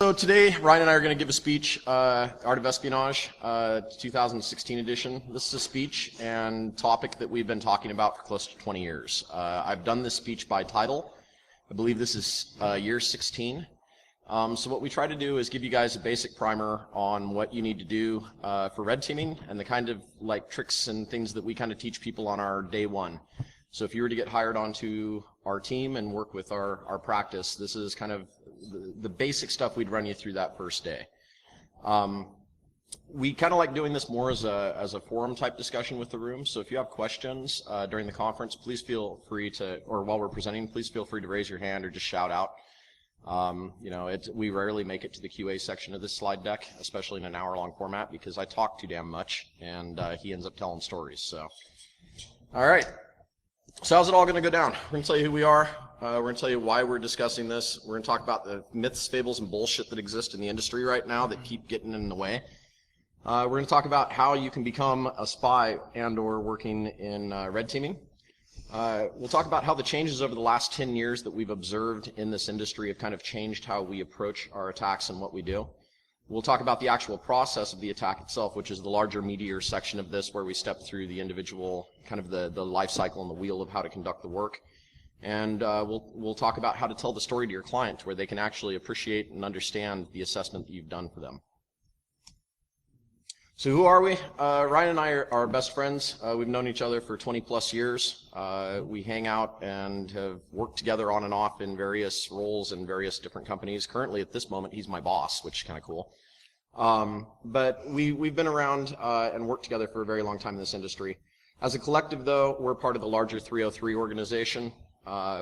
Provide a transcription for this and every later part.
So today, Ryan and I are going to give a speech, Art of Espionage, 2016 edition. This is a speech and topic that we've been talking about for close to 20 years. I've done this speech by title. I believe this is year 16. So what we try to do is give you guys a basic primer on what you need to do for red teaming and the kind of like tricks and things that we kind of teach people on our day one. So if you were to get hired onto our team and work with our practice, this is kind of the basic stuff we'd run you through that first day. We kind of like doing this more as a forum type discussion with the room. So if you have questions during the conference, please feel free to, or while we're presenting, please feel free to raise your hand or just shout out. We rarely make it to the QA section of this slide deck, especially in an hour-long format, because I talk too damn much, and he ends up telling stories. So, all right. So how's it all going to go down? We're going to tell you who we are. We're going to tell you why we're discussing this. We're going to talk about the myths, fables, and bullshit that exist in the industry right now that keep getting in the way. We're going to talk about how you can become a spy and or working in red teaming. We'll talk about how the changes over the last 10 years that we've observed in this industry have kind of changed how we approach our attacks and what we do. We'll talk about the actual process of the attack itself, which is the larger, meatier section of this, where we step through the individual, kind of the life cycle and the wheel of how to conduct the work. And we'll talk about how to tell the story to your client, where they can actually appreciate and understand the assessment that you've done for them. So who are we? Ryan and I are best friends. We've known each other for 20 plus years. We hang out and have worked together on and off in various roles in various different companies. Currently, at this moment, he's my boss, which is kind of cool. But we've been around and worked together for a very long time in this industry. As a collective, though, we're part of the larger 303 organization,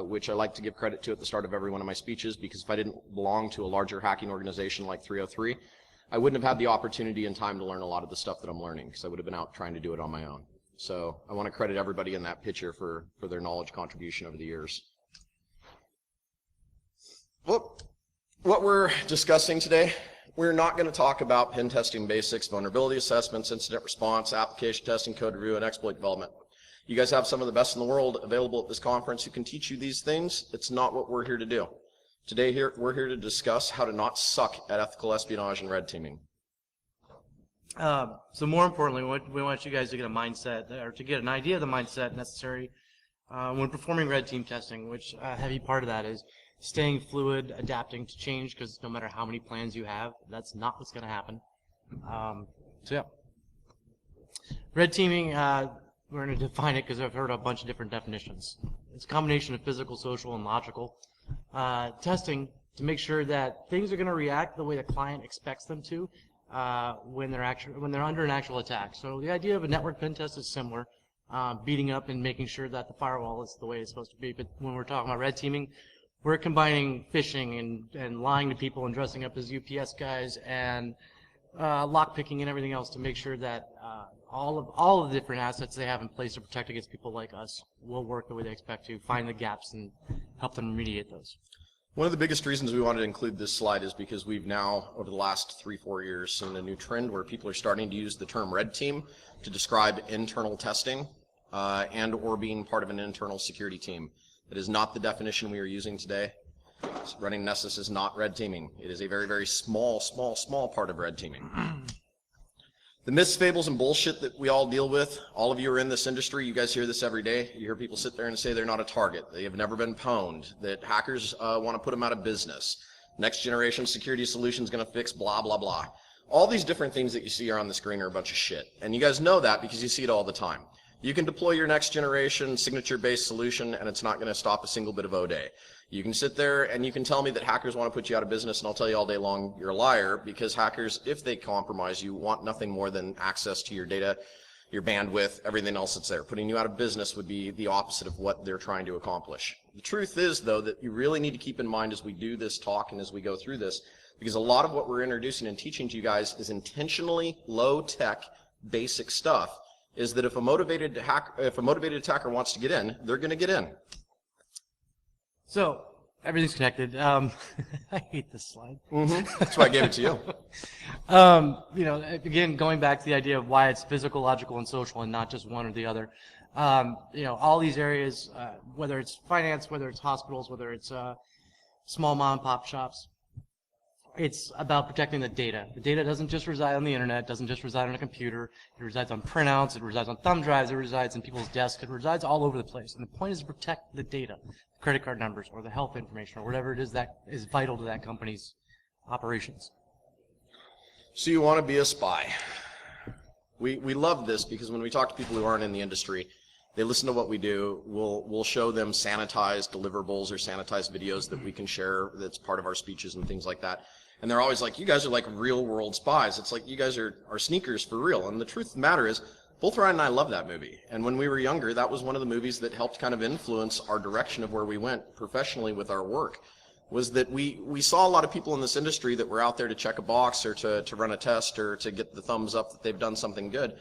which I like to give credit to at the start of every one of my speeches, because if I didn't belong to a larger hacking organization like 303, I wouldn't have had the opportunity and time to learn a lot of the stuff that I'm learning, because I would have been out trying to do it on my own. So I want to credit everybody in that picture for their knowledge contribution over the years. Well, what we're discussing today, we're not going to talk about pen testing basics, vulnerability assessments, incident response, application testing, code review, and exploit development. You guys have some of the best in the world available at this conference who can teach you these things. It's not what we're here to do. Today, we're here to discuss how to not suck at ethical espionage and red teaming. So more importantly, we want you guys to get a mindset, or to get an idea of the mindset necessary when performing red team testing, which a heavy part of that is staying fluid, adapting to change, because no matter how many plans you have, that's not what's going to happen. So yeah. Red teaming, we're going to define it because I've heard a bunch of different definitions. It's a combination of physical, social, and logical. Testing to make sure that things are going to react the way the client expects them to when they're under an actual attack. So the idea of a network pen test is similar, beating up and making sure that the firewall is the way it's supposed to be. But when we're talking about red teaming, we're combining phishing and lying to people and dressing up as UPS guys and lockpicking and everything else to make sure that all of the different assets they have in place to protect against people like us will work the way they expect to, find the gaps and help them remediate those. One of the biggest reasons we wanted to include this slide is because we've now, over the last 3-4 years, seen a new trend where people are starting to use the term red team to describe internal testing and or being part of an internal security team. That is not the definition we are using today. Running Nessus is not red teaming. It is a very, very small part of red teaming. The myths, fables, and bullshit that we all deal with, all of you are in this industry, you guys hear this every day. You hear people sit there and say they're not a target, they have never been pwned, that hackers want to put them out of business, next generation security solution is going to fix blah, blah, blah. All these different things that you see are on the screen are a bunch of shit. And you guys know that because you see it all the time. You can deploy your next generation signature-based solution and it's not going to stop a single bit of O-Day. You can sit there and you can tell me that hackers want to put you out of business, and I'll tell you all day long you're a liar, because hackers, if they compromise you, want nothing more than access to your data, your bandwidth, everything else that's there. Putting you out of business would be the opposite of what they're trying to accomplish. The truth is, though, that you really need to keep in mind as we do this talk and as we go through this, because a lot of what we're introducing and teaching to you guys is intentionally low-tech, basic stuff, is that if a motivated attacker wants to get in, they're going to get in. So everything's connected. I hate this slide. That's why I gave it to you. You know, again, going back to the idea of why it's physical, logical, and social, and not just one or the other. You know, all these areas, whether it's finance, whether it's hospitals, whether it's small mom and pop shops, it's about protecting the data. The data doesn't just reside on the internet, doesn't just reside on a computer. It resides on printouts, it resides on thumb drives, it resides in people's desks, it resides all over the place. And the point is to protect the data, the credit card numbers, or the health information, or whatever it is that is vital to that company's operations. So you want to be a spy. We love this because when we talk to people who aren't in the industry, they listen to what we do. We'll show them sanitized deliverables or sanitized videos that we can share that's part of our speeches and things like that. And they're always like, you guys are like real world spies. It's like you guys are sneakers for real. And the truth of the matter is, both Ryan and I love that movie. And when we were younger, that was one of the movies that helped kind of influence our direction of where we went professionally with our work. Was that we saw a lot of people in this industry that were out there to check a box or to run a test or to get the thumbs up that they've done something good.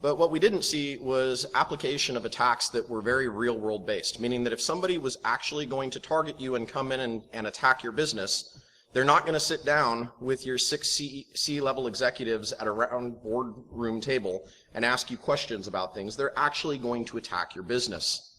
But what we didn't see was application of attacks that were very real world based, meaning that if somebody was actually going to target you and come in and attack your business, they're not going to sit down with your 6 C-level executives at a round boardroom table and ask you questions about things. They're actually going to attack your business.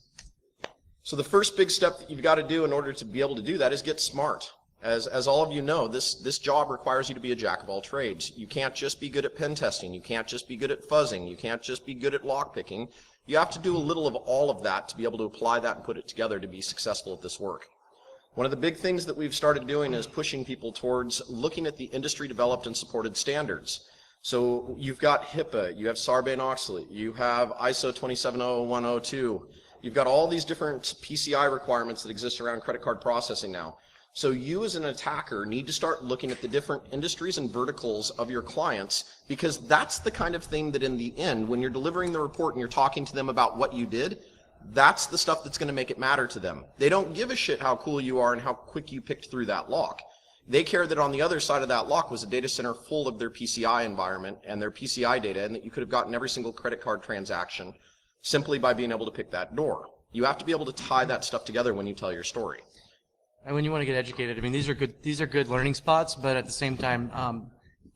So the first big step that you've got to do in order to be able to do that is get smart. As all of you know, this job requires you to be a jack of all trades. You can't just be good at pen testing. You can't just be good at fuzzing. You can't just be good at lockpicking. You have to do a little of all of that to be able to apply that and put it together to be successful at this work. One of the big things that we've started doing is pushing people towards looking at the industry developed and supported standards. So you've got HIPAA, you have Sarbanes-Oxley, you have ISO 2700102. You've got all these different PCI requirements that exist around credit card processing now. So you as an attacker need to start looking at the different industries and verticals of your clients, because that's the kind of thing that in the end, when you're delivering the report and you're talking to them about what you did, that's the stuff that's going to make it matter to them. They don't give a shit how cool you are and how quick you picked through that lock. They care that on the other side of that lock was a data center full of their PCI environment and their PCI data, and that you could have gotten every single credit card transaction simply by being able to pick that door. You have to be able to tie that stuff together when you tell your story. And when you want to get educated, I mean, these are good learning spots, but at the same time,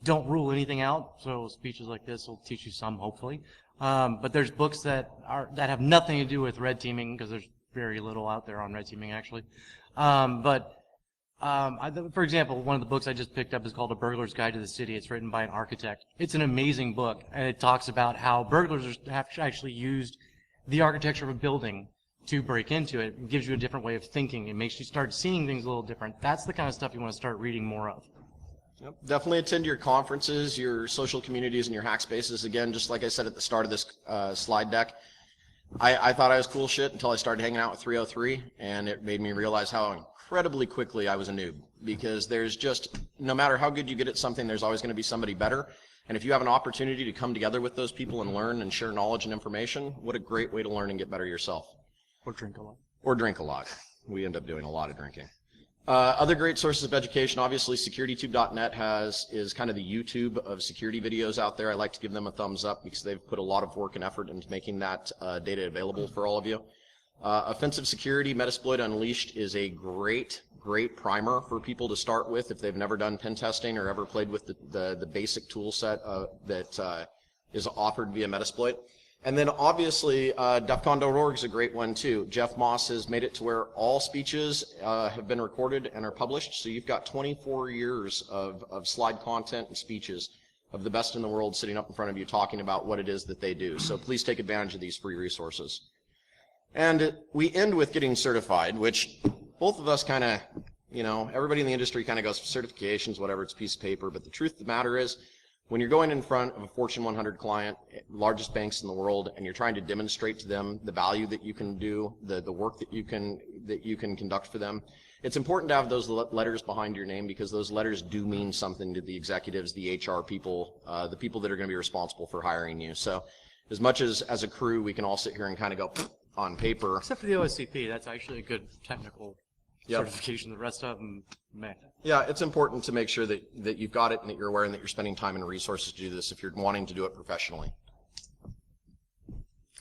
don't rule anything out. So speeches like this will teach you some, hopefully. But there's books that have nothing to do with red teaming, because there's very little out there on red teaming actually. For example, one of the books I just picked up is called A Burglar's Guide to the City. It's written by an architect. It's an amazing book, and it talks about how burglars have actually used the architecture of a building to break into it. It gives you a different way of thinking. It makes you start seeing things a little different. That's the kind of stuff you want to start reading more of. Yep. Definitely attend your conferences, your social communities, and your hack spaces. Again, just like I said at the start of this slide deck, I thought I was cool shit until I started hanging out with 303, and it made me realize how incredibly quickly I was a noob. Because there's just, no matter how good you get at something, there's always going to be somebody better. And if you have an opportunity to come together with those people and learn and share knowledge and information, what a great way to learn and get better yourself. Or drink a lot. Or drink a lot. We end up doing a lot of drinking. Other great sources of education, obviously securitytube.net is kind of the YouTube of security videos out there. I like to give them a thumbs up because they've put a lot of work and effort into making that data available for all of you. Offensive Security, Metasploit Unleashed is a great primer for people to start with if they've never done pen testing or ever played with the basic tool set that is offered via Metasploit. And then obviously DEFCON.org is a great one too. Jeff Moss has made it to where all speeches have been recorded and are published, so you've got 24 years of slide content and speeches of the best in the world sitting up in front of you talking about what it is that they do. So please take advantage of these free resources. And we end with getting certified, which both of us kind of, you know, everybody in the industry kind of goes for certifications, whatever, it's a piece of paper, but the truth of the matter is, when you're going in front of a Fortune 100 client, largest banks in the world, and you're trying to demonstrate to them the value that you can do, the work that you can conduct for them, it's important to have those letters behind your name, because those letters do mean something to the executives, the HR people, the people that are going to be responsible for hiring you. So as much as a crew, we can all sit here and kind of go on paper. Except for the OSCP, that's actually a good technical certification. The rest of them, meh. Yeah, it's important to make sure that you've got it and that you're aware and that you're spending time and resources to do this if you're wanting to do it professionally.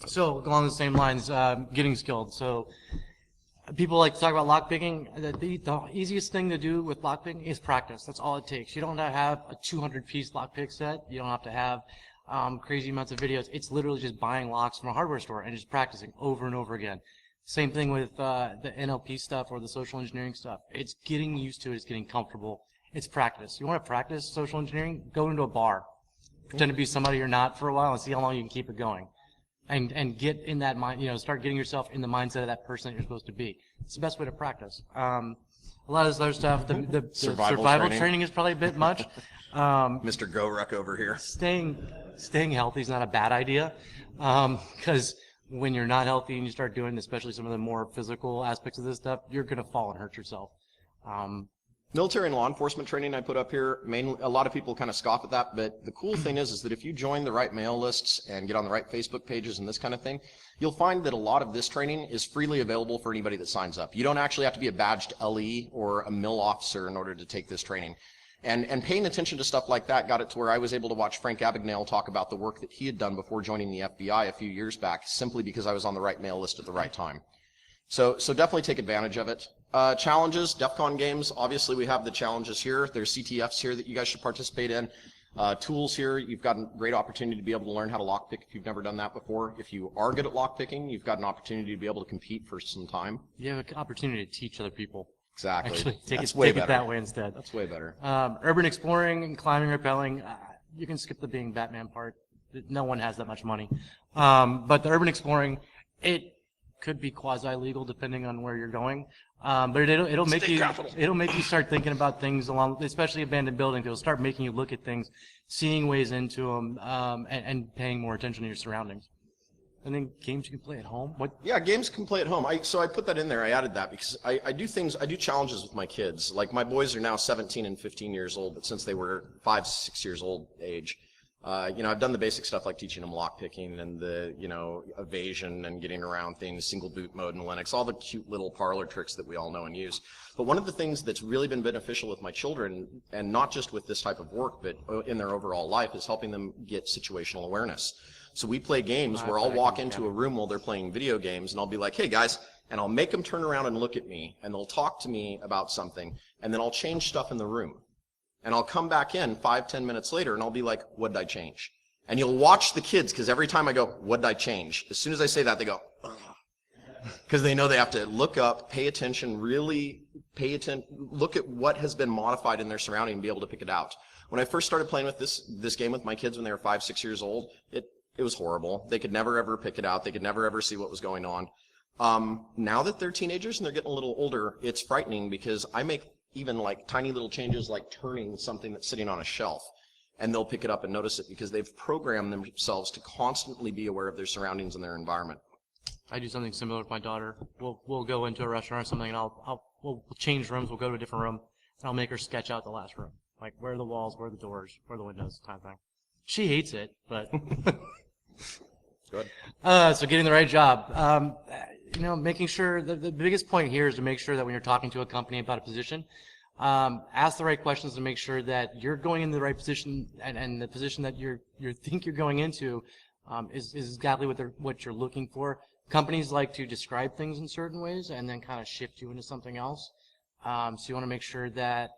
So along the same lines, getting skilled. So people like to talk about lockpicking. The easiest thing to do with lockpicking is practice. That's all it takes. You don't have to have a 200-piece lockpick set. You don't have to have crazy amounts of videos. It's literally just buying locks from a hardware store and just practicing over and over again. Same thing with the NLP stuff or the social engineering stuff. It's getting used to it. It's getting comfortable. It's practice. You want to practice social engineering? Go into a bar. Pretend to be somebody you're not for a while and see how long you can keep it going. And get in that mind, start getting yourself in the mindset of that person that you're supposed to be. It's the best way to practice. A lot of this other stuff, the survival training is probably a bit much. Mr. Go-Ruck over here. Staying healthy is not a bad idea, because when you're not healthy and you start doing, especially some of the more physical aspects of this stuff, you're going to fall and hurt yourself. Military and law enforcement training I put up here, mainly, a lot of people kind of scoff at that, but the cool thing is that if you join the right mail lists and get on the right Facebook pages and this kind of thing, you'll find that a lot of this training is freely available for anybody that signs up. You don't actually have to be a badged LE or a MIL officer in order to take this training. And paying attention to stuff like that got it to where I was able to watch Frank Abagnale talk about the work that he had done before joining the FBI a few years back, simply because I was on the right mail list at the right time. So definitely take advantage of it. Challenges, DEF CON games, obviously we have the challenges here. There's CTFs here that you guys should participate in. Tools here, you've got a great opportunity to be able to learn how to lockpick if you've never done that before. If you are good at lockpicking, you've got an opportunity to be able to compete for some time. You have an opportunity to teach other people. Exactly. Actually, take it that way instead. That's way better. Urban exploring and climbing, rappelling, you can skip the being Batman part. No one has that much money. But the urban exploring, it could be quasi-legal depending on where you're going. But it'll make you start thinking about things along, especially abandoned buildings. It'll start making you look at things, seeing ways into them, and paying more attention to your surroundings. And then games you can play at home. What? Yeah, games can play at home. So I put that in there. I added that because I do challenges with my kids. Like my boys are now 17 and 15 years old, but since they were 5, 6 years old age, I've done the basic stuff like teaching them lockpicking and the, evasion and getting around things, single boot mode in Linux, all the cute little parlor tricks that we all know and use. But one of the things that's really been beneficial with my children, and not just with this type of work, but in their overall life, is helping them get situational awareness. So we play games where I'll walk into a room while they're playing video games and I'll be like, hey guys, and I'll make them turn around and look at me and they'll talk to me about something and then I'll change stuff in the room. And I'll come back in 5-10 minutes later and I'll be like, what did I change? And you'll watch the kids, because every time I go, what did I change? As soon as I say that, they go, because they know they have to look up, pay attention, really pay attention, look at what has been modified in their surrounding and be able to pick it out. When I first started playing with this game with my kids when they were 5, 6 years old, it was horrible. They could never ever pick it out. They could never ever see what was going on. Now that they're teenagers and they're getting a little older, it's frightening because I make even like tiny little changes like turning something that's sitting on a shelf, and they'll pick it up and notice it because they've programmed themselves to constantly be aware of their surroundings and their environment. I do something similar with my daughter. We'll go into a restaurant or something, and we'll change rooms. We'll go to a different room, and I'll make her sketch out the last room, like where are the walls, where are the doors, where are the windows, kind of thing. She hates it, but good. So getting the right job. Making sure the biggest point here is to make sure that when you're talking to a company about a position, ask the right questions to make sure that you're going in the right position and the position that you think you're going into is exactly what you're looking for. Companies like to describe things in certain ways and then kind of shift you into something else. So you want to make sure that,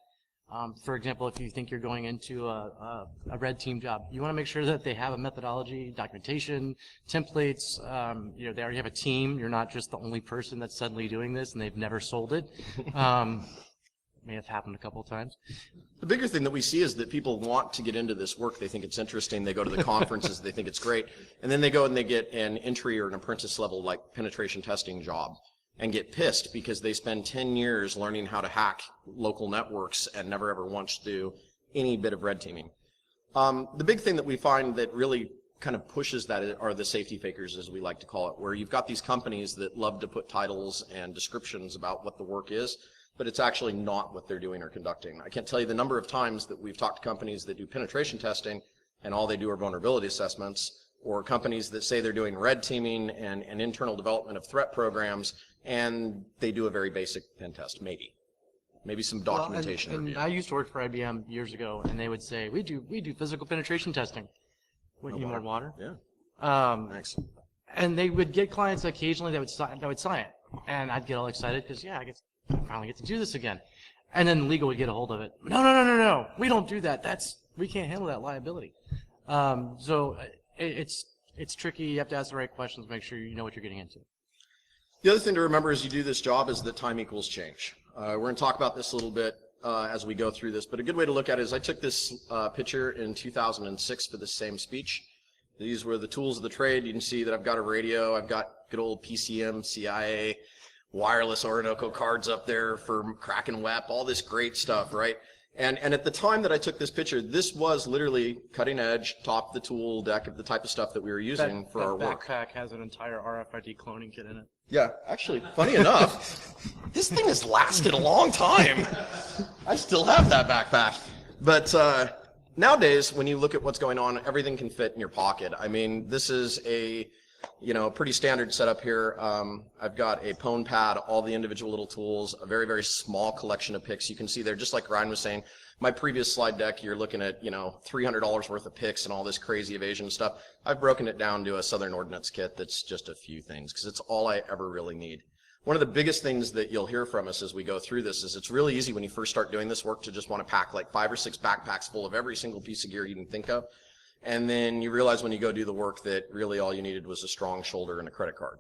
for example, if you think you're going into a red team job, you want to make sure that they have a methodology, documentation, templates. They already have a team. You're not just the only person that's suddenly doing this and they've never sold it. May have happened a couple of times. The bigger thing that we see is that people want to get into this work. They think it's interesting. They go to the conferences. They think it's great. And then they go and they get an entry or an apprentice level like penetration testing job and get pissed because they spend 10 years learning how to hack local networks and never ever once do any bit of red teaming. The big thing that we find that really kind of pushes that are the safety fakers, as we like to call it, where you've got these companies that love to put titles and descriptions about what the work is, but it's actually not what they're doing or conducting. I can't tell you the number of times that we've talked to companies that do penetration testing and all they do are vulnerability assessments, or companies that say they're doing red teaming and internal development of threat programs, and they do a very basic pen test, maybe some documentation. And I used to work for IBM years ago, and they would say, we do physical penetration testing. What, you more water? Yeah. Thanks. And they would get clients occasionally that would sign it, and I'd get all excited because I finally get to do this again. And then legal would get a hold of it. No, we don't do that. We can't handle that liability. So it's tricky. You have to ask the right questions, make sure you know what you're getting into. The other thing to remember as you do this job is that time equals change. We're going to talk about this a little bit. as we go through this, but a good way to look at it is I took this picture in 2006 for the same speech. These were the tools of the trade. You can see that I've got a radio, I've got good old PCM, CIA, wireless Orinoco cards up there for Kraken WEP, all this great stuff, right? And at the time that I took this picture, this was literally cutting edge, top of the tool deck of the type of stuff that we were using for our work. That backpack has an entire RFID cloning kit in it. Yeah, actually, funny enough, this thing has lasted a long time. I still have that backpack. But nowadays, when you look at what's going on, everything can fit in your pocket. I mean, this is a pretty standard setup here. I've got a pwn pad, all the individual little tools, a very, very small collection of picks. You can see there, just like Ryan was saying, my previous slide deck, you're looking at, $300 worth of picks and all this crazy evasion stuff. I've broken it down to a Southern Ordnance kit that's just a few things, because it's all I ever really need. One of the biggest things that you'll hear from us as we go through this is it's really easy when you first start doing this work to just want to pack like 5 or 6 backpacks full of every single piece of gear you can think of. And then you realize when you go do the work that really all you needed was a strong shoulder and a credit card,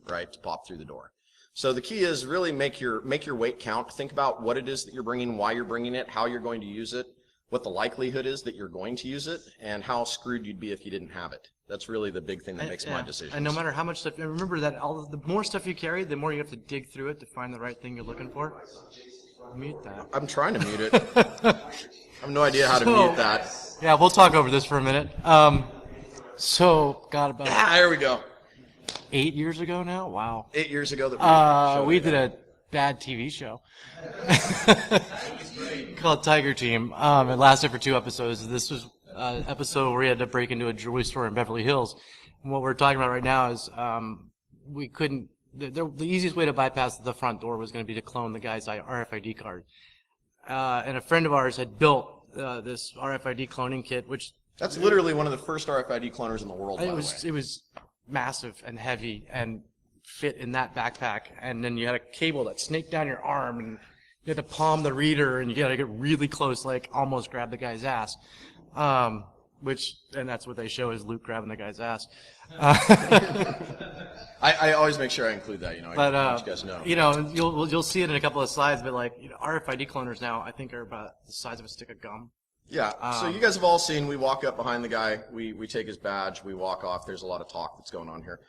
right, to pop through the door. So the key is really make your weight count. Think about what it is that you're bringing, why you're bringing it, how you're going to use it, what the likelihood is that you're going to use it, and how screwed you'd be if you didn't have it. That's really the big thing that makes my decision. And no matter how much stuff, and remember that the more stuff you carry, the more you have to dig through it to find the right thing you're looking for. Mute that. I'm trying to mute it. I have no idea how to mute that. Yeah, we'll talk over this for a minute. About there we go. 8 years ago now? Wow. 8 years ago that we did a bad TV show called Tiger Team. It lasted for 2 episodes. This was an episode where we had to break into a jewelry store in Beverly Hills. And what we're talking about right now is we couldn't. The easiest way to bypass the front door was going to be to clone the guy's RFID card. And a friend of ours had built this RFID cloning kit, which that's literally one of the first RFID cloners in the world. It was massive and heavy and fit in that backpack, and then you had a cable that snaked down your arm, and you had to palm the reader, and you got to get really close, like almost grab the guy's ass. And that's what they show is Luke grabbing the guy's ass. I always make sure I include that, But I want you guys know. You'll see it in a couple of slides, but like RFID cloners now, I think are about the size of a stick of gum. Yeah. So you guys have all seen. We walk up behind the guy. We take his badge. We walk off. There's a lot of talk that's going on here.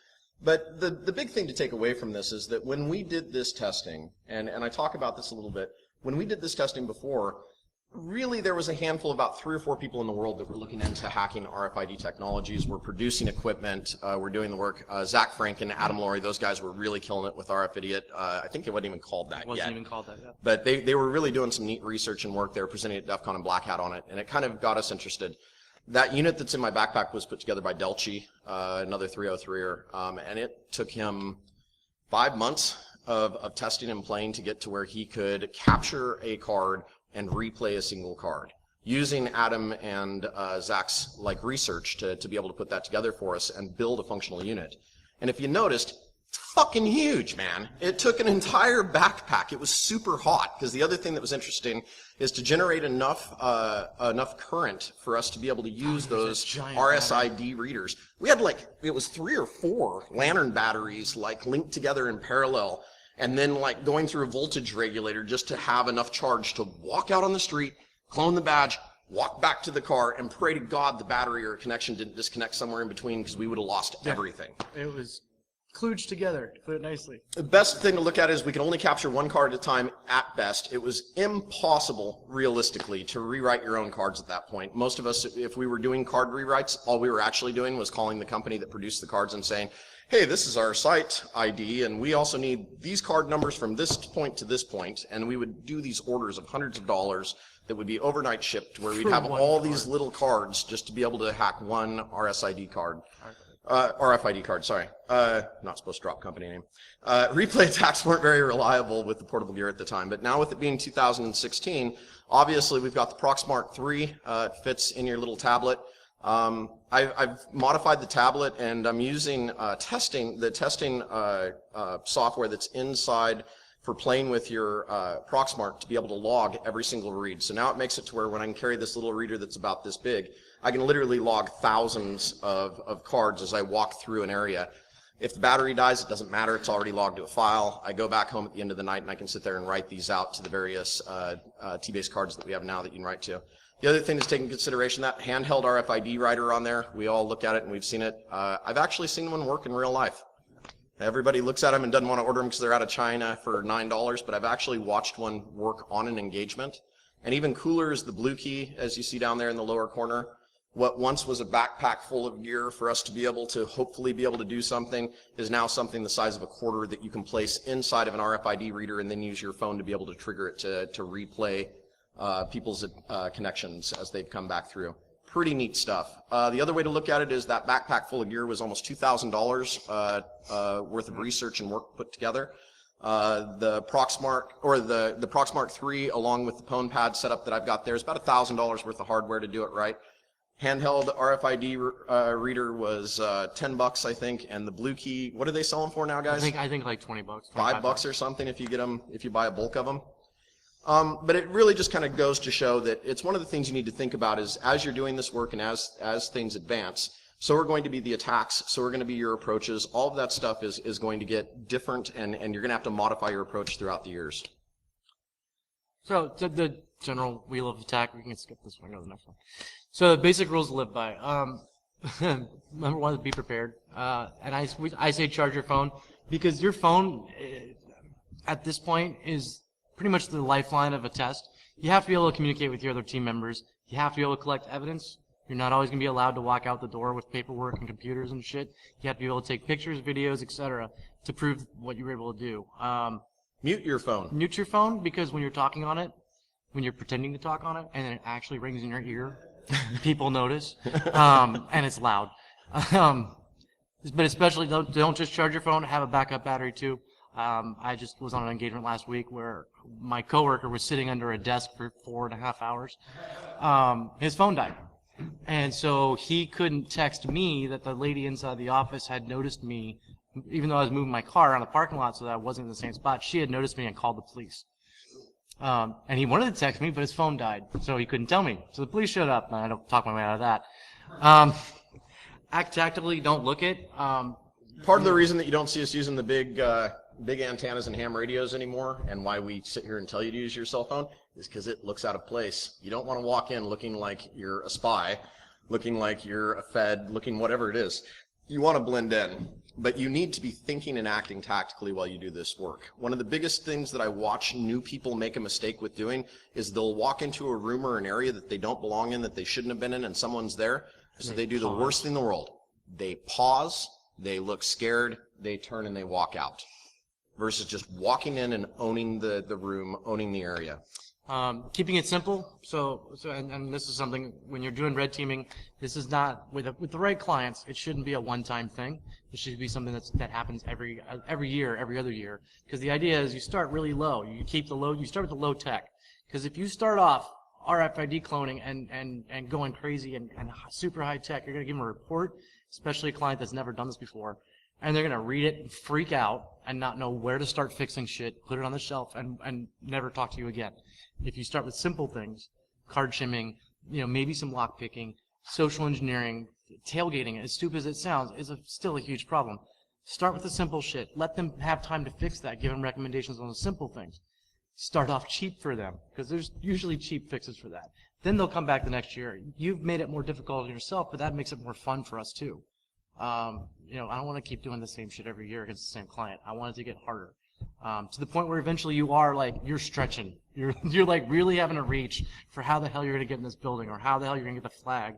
But the big thing to take away from this is that when we did this testing, and I talk about this a little bit, when we did this testing before, really there was a handful, about 3 or 4 people in the world that were looking into hacking RFID technologies. We're producing equipment. We're doing the work. Zach Franken, Adam Laurie, those guys were really killing it with RF Idiot. I think it wasn't even called that yet. Wasn't even called that yet. But they were really doing some neat research and work. They were presenting at DEF CON and Black Hat on it, and it kind of got us interested. That unit that's in my backpack was put together by Delchi, another 303er, and it took him 5 months of testing and playing to get to where he could capture a card and replay a single card, using Adam and Zach's research to be able to put that together for us and build a functional unit. And if you noticed, it's fucking huge, man. It took an entire backpack. It was super hot, because the other thing that was interesting is to generate enough current for us to be able to use those RSID readers. We had it was 3 or 4 lantern batteries linked together in parallel, and then going through a voltage regulator just to have enough charge to walk out on the street, clone the badge, walk back to the car, and pray to God the battery or connection didn't disconnect somewhere in between, because we would have lost everything. It was kludged together, to put it nicely. The best thing to look at is we can only capture 1 card at a time at best. It was impossible, realistically, to rewrite your own cards at that point. Most of us, if we were doing card rewrites, all we were actually doing was calling the company that produced the cards and saying, hey, this is our site ID, and we also need these card numbers from this point to this point, and we would do these orders of hundreds of dollars that would be overnight shipped, where we'd have all these little cards just to be able to hack 1 RSID card. RFID card, sorry. Not supposed to drop company name. Replay attacks weren't very reliable with the portable gear at the time, but now with it being 2016, obviously we've got the Proxmark 3. It fits in your little tablet. I've modified the tablet, and I'm using the testing software that's inside for playing with your Proxmark to be able to log every single read. So now it makes it to where when I can carry this little reader that's about this big, I can literally log thousands of cards as I walk through an area. If the battery dies, it doesn't matter. It's already logged to a file. I go back home at the end of the night, and I can sit there and write these out to the various T-base cards that we have now that you can write to. The other thing is take into consideration that handheld RFID writer on there. We all look at it, and we've seen it. I've actually seen one work in real life. Everybody looks at them and doesn't want to order them because they're out of China for $9, but I've actually watched one work on an engagement. And even cooler is the blue key, as you see down there in the lower corner. What once was a backpack full of gear for us to be able to hopefully be able to do something is now something the size of a quarter that you can place inside of an RFID reader and then use your phone to be able to trigger it to replay people's connections as they've come back through. Pretty neat stuff. The other way to look at it is that backpack full of gear was almost $2,000 worth of research and work put together. The Proxmark, or the Proxmark 3 along with the Pwn pad setup that I've got there is about $1,000 worth of hardware to do it right. Handheld RFID reader was $10, I think, and the blue key. What are they selling for now, guys? I think like $20, $5 or something if you get them, if you buy a bulk of them. But it really just kind of goes to show that it's one of the things you need to think about is as you're doing this work and as things advance, so are going to be the attacks, so are going to be your approaches. All of that stuff is going to get different, and you're going to have to modify your approach throughout the years. So the general wheel of attack, we can skip this one, go to the next one. So the basic rules to live by. Number one is be prepared. And I say charge your phone because your phone at this point is pretty much the lifeline of a test. You have to be able to communicate with your other team members. You have to be able to collect evidence. You're not always going to be allowed to walk out the door with paperwork and computers and shit. You have to be able to take pictures, videos, etc. to prove what you were able to do. Mute your phone. Mute your phone because when you're talking on it, when you're pretending to talk on it, and then it actually rings in your ear, people notice, and it's loud. But especially don't just charge your phone. Have a backup battery too. I just was on an engagement last week where my coworker was sitting under a desk for 4.5 hours. His phone died. And so he couldn't text me that the lady inside the office had noticed me, even though I was moving my car around the parking lot so that I wasn't in the same spot. She had noticed me and called the police. And he wanted to text me, but his phone died, so he couldn't tell me. So the police showed up, and I don't talk my way out of that. Act tactically, don't look it. Part of the reason that you don't see us using the big antennas and ham radios anymore, and why we sit here and tell you to use your cell phone, is because it looks out of place. You don't want to walk in looking like you're a spy, looking like you're a Fed, looking whatever it is. You want to blend in, but you need to be thinking and acting tactically while you do this work. One of the biggest things that I watch new people make a mistake with doing is they'll walk into a room or an area that they don't belong in, that they shouldn't have been in, and someone's there, so they do the worst thing in the world. They pause, they look scared, they turn and they walk out, versus just walking in and owning the room, owning the area. Keeping it simple. And this is something when you're doing red teaming, this is not with the right clients. It shouldn't be a one-time thing. It should be something that happens every year, every other year. Because the idea is you start really low. You start with the low tech. Because if you start off RFID cloning and going crazy and super high tech, you're going to give them a report, especially a client that's never done this before. And they're going to read it and freak out and not know where to start fixing shit, put it on the shelf, and never talk to you again. If you start with simple things, card shimming, maybe some lock picking, social engineering, tailgating, as stupid as it sounds, is still a huge problem. Start with the simple shit. Let them have time to fix that. Give them recommendations on the simple things. Start off cheap for them, because there's usually cheap fixes for that. Then they'll come back the next year. You've made it more difficult on yourself, but that makes it more fun for us too. I don't want to keep doing the same shit every year against the same client. I want it to get harder. To the point where eventually you're stretching. You're like really having to reach for how the hell you're going to get in this building or how the hell you're going to get the flag.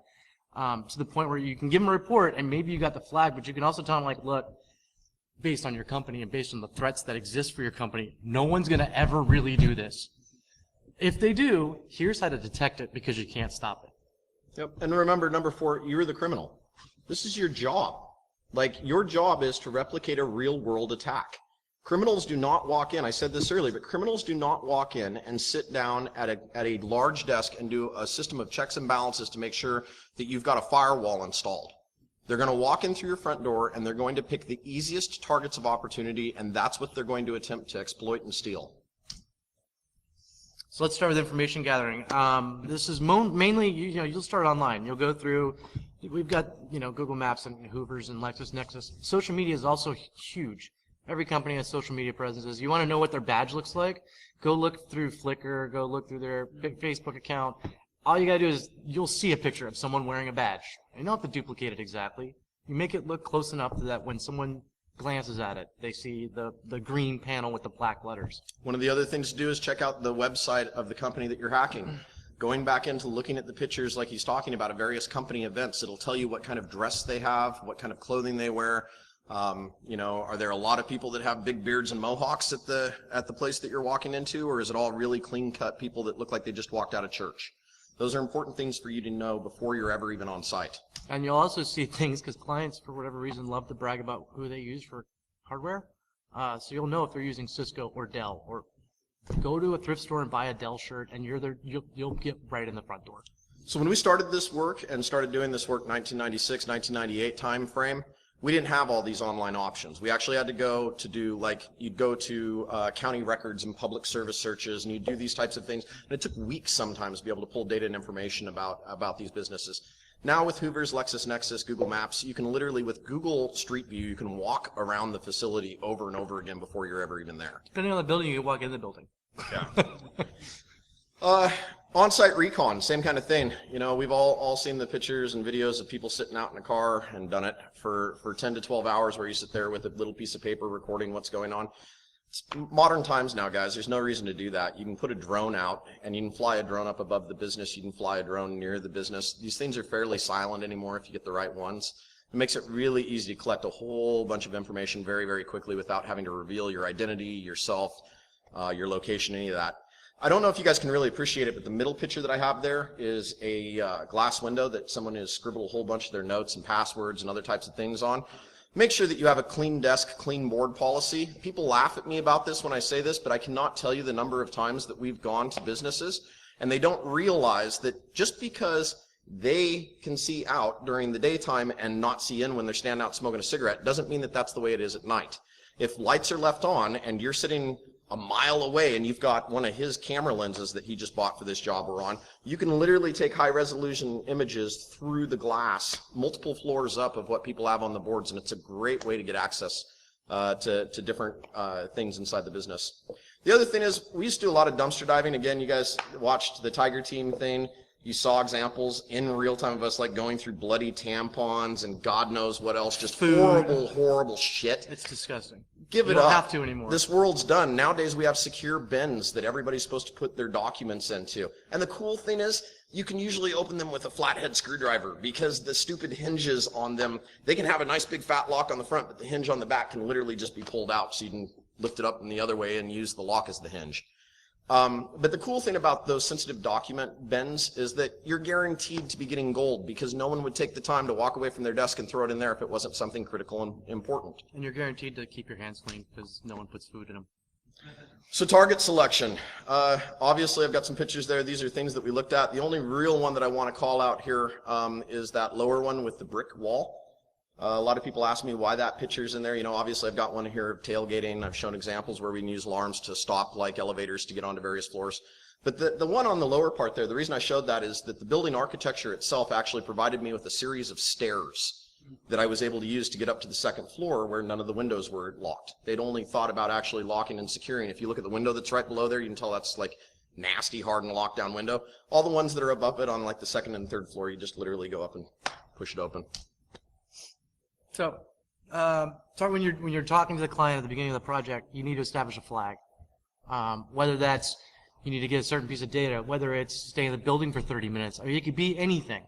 To the point where you can give them a report and maybe you got the flag, but you can also tell them like, look, based on your company and based on the threats that exist for your company, no one's going to ever really do this. If they do, here's how to detect it because you can't stop it. Yep. And remember, number 4, you're the criminal. This is your job. Like, your job is to replicate a real-world attack. Criminals do not walk in, I said this earlier, but criminals do not walk in and sit down at a large desk and do a system of checks and balances to make sure that you've got a firewall installed. They're going to walk in through your front door and they're going to pick the easiest targets of opportunity, and that's what they're going to attempt to exploit and steal. So let's start with information gathering. This is mainly, you'll start online. You'll go through We've got, Google Maps and Hoovers and LexisNexis. Social media is also huge. Every company has social media presences. You want to know what their badge looks like? Go look through Flickr, go look through their Facebook account. All you got to do is you'll see a picture of someone wearing a badge. You don't have to duplicate it exactly. You make it look close enough so that when someone glances at it, they see the green panel with the black letters. One of the other things to do is check out the website of the company that you're hacking. Going back into looking at the pictures like he's talking about at various company events, it'll tell you what kind of dress they have, what kind of clothing they wear. Are there a lot of people that have big beards and mohawks at the place that you're walking into, or is it all really clean-cut people that look like they just walked out of church? Those are important things for you to know before you're ever even on site. And you'll also see things, because clients, for whatever reason, love to brag about who they use for hardware. So you'll know if they're using Cisco or Dell, or go to a thrift store and buy a Dell shirt, and you'll get right in the front door. So when we started this work and started doing this work 1996, 1998 time frame, we didn't have all these online options. We actually had to go to do, you'd go to county records and public service searches, and you'd do these types of things. And it took weeks sometimes to be able to pull data and information about these businesses. Now with Hoovers, LexisNexis, Google Maps, you can literally, with Google Street View, you can walk around the facility over and over again before you're ever even there. Depending on the building, you can walk in the building. Yeah. On-site recon, same kind of thing. We've all seen the pictures and videos of people sitting out in a car and done it for 10 to 12 hours where you sit there with a little piece of paper recording what's going on. It's modern times now, guys. There's no reason to do that. You can put a drone out, and you can fly a drone up above the business. You can fly a drone near the business. These things are fairly silent anymore if you get the right ones. It makes it really easy to collect a whole bunch of information very, very quickly without having to reveal your identity, yourself, your location, any of that. I don't know if you guys can really appreciate it, but the middle picture that I have there is a glass window that someone has scribbled a whole bunch of their notes and passwords and other types of things on. Make sure that you have a clean desk, clean board policy. People laugh at me about this when I say this, but I cannot tell you the number of times that we've gone to businesses and they don't realize that just because they can see out during the daytime and not see in when they're standing out smoking a cigarette doesn't mean that that's the way it is at night. If lights are left on and you're sitting a mile away and you've got one of his camera lenses that he just bought for this job we're on, you can literally take high resolution images through the glass, multiple floors up of what people have on the boards, and it's a great way to get access to different things inside the business. The other thing is, we used to do a lot of dumpster diving. Again, you guys watched the Tiger Team thing. You saw examples in real time of us going through bloody tampons and God knows what else, just food. Horrible, horrible shit. It's disgusting. Give it up. You don't have to anymore. This world's done. Nowadays we have secure bins that everybody's supposed to put their documents into. And the cool thing is, you can usually open them with a flathead screwdriver because the stupid hinges on them, they can have a nice big fat lock on the front, but the hinge on the back can literally just be pulled out so you can lift it up in the other way and use the lock as the hinge. But the cool thing about those sensitive document bins is that you're guaranteed to be getting gold because no one would take the time to walk away from their desk and throw it in there if it wasn't something critical and important. And you're guaranteed to keep your hands clean because no one puts food in them. So target selection. Obviously I've got some pictures there. These are things that we looked at. The only real one that I want to call out here is that lower one with the brick wall. A lot of people ask me why that picture's in there. Obviously I've got one here of tailgating. I've shown examples where we can use alarms to stop elevators to get onto various floors. But the one on the lower part there, the reason I showed that is that the building architecture itself actually provided me with a series of stairs that I was able to use to get up to the second floor where none of the windows were locked. They'd only thought about actually locking and securing. If you look at the window that's right below there, you can tell that's nasty, hardened lockdown window. All the ones that are above it on the second and third floor, you just literally go up and push it open. So, when you're talking to the client at the beginning of the project, you need to establish a flag. Whether that's you need to get a certain piece of data, whether it's stay in the building for 30 minutes, or it could be anything.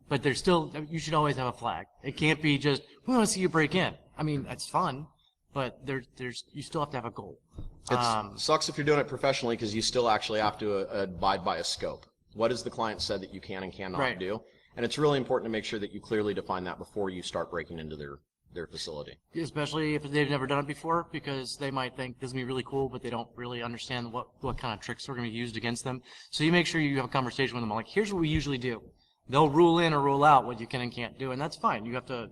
But you should always have a flag. It can't be just, we want to see you break in. I mean, that's fun, but you still have to have a goal. It sucks if you're doing it professionally because you still actually have to abide by a scope. What has the client said that you can and cannot do? And it's really important to make sure that you clearly define that before you start breaking into their facility. Especially if they've never done it before, because they might think this is going to be really cool, but they don't really understand what kind of tricks are going to be used against them. So you make sure you have a conversation with them like, here's what we usually do. They'll rule in or rule out what you can and can't do, and that's fine. You have to,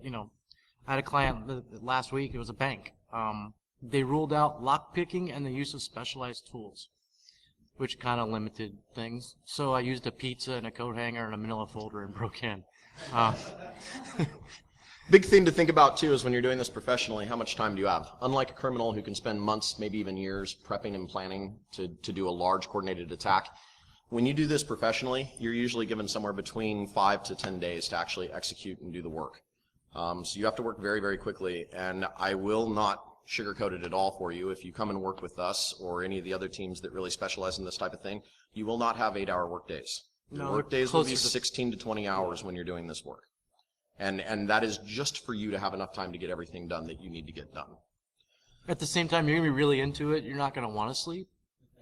I had a client last week, it was a bank. They ruled out lock picking and the use of specialized tools. which kind of limited things. So I used a pizza and a coat hanger and a manila folder and broke in. Big thing to think about too is when you're doing this professionally, how much time do you have? Unlike a criminal who can spend months, maybe even years, prepping and planning to do a large coordinated attack, when you do this professionally, you're usually given somewhere between 5 to 10 days to actually execute and do the work. So you have to work very, very quickly, and I will not sugarcoat it at all for you. If you come and work with us or any of the other teams that really specialize in this type of thing, you will not have 8-hour work days. Your work days will be 16 to 20 hours when you're doing this work. And that is just for you to have enough time to get everything done that you need to get done. At the same time, you're going to be really into it. You're not going to want to sleep.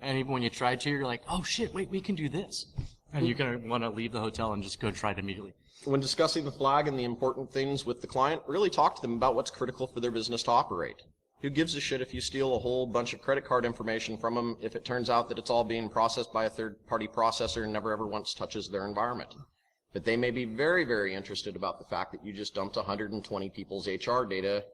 And even when you try to, you're like, oh shit, wait, we can do this. And you're going to want to leave the hotel and just go try it immediately. When discussing the flag and the important things with the client, really talk to them about what's critical for their business to operate. Who gives a shit if you steal a whole bunch of credit card information from them if it turns out that it's all being processed by a third-party processor and never ever once touches their environment? But they may be very, very interested about the fact that you just dumped 120 people's HR data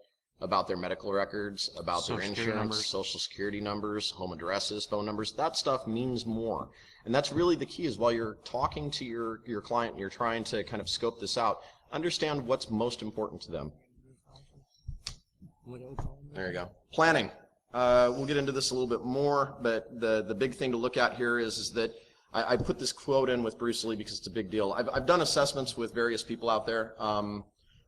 about their medical records, about their insurance, social security numbers, home addresses, phone numbers. That stuff means more. And that's really the key, is while you're talking to your client and you're trying to kind of scope this out, understand what's most important to them. There you go. Planning. We'll get into this a little bit more, but the big thing to look at here is that I put this quote in with Bruce Lee because it's a big deal. I've done assessments with various people out there.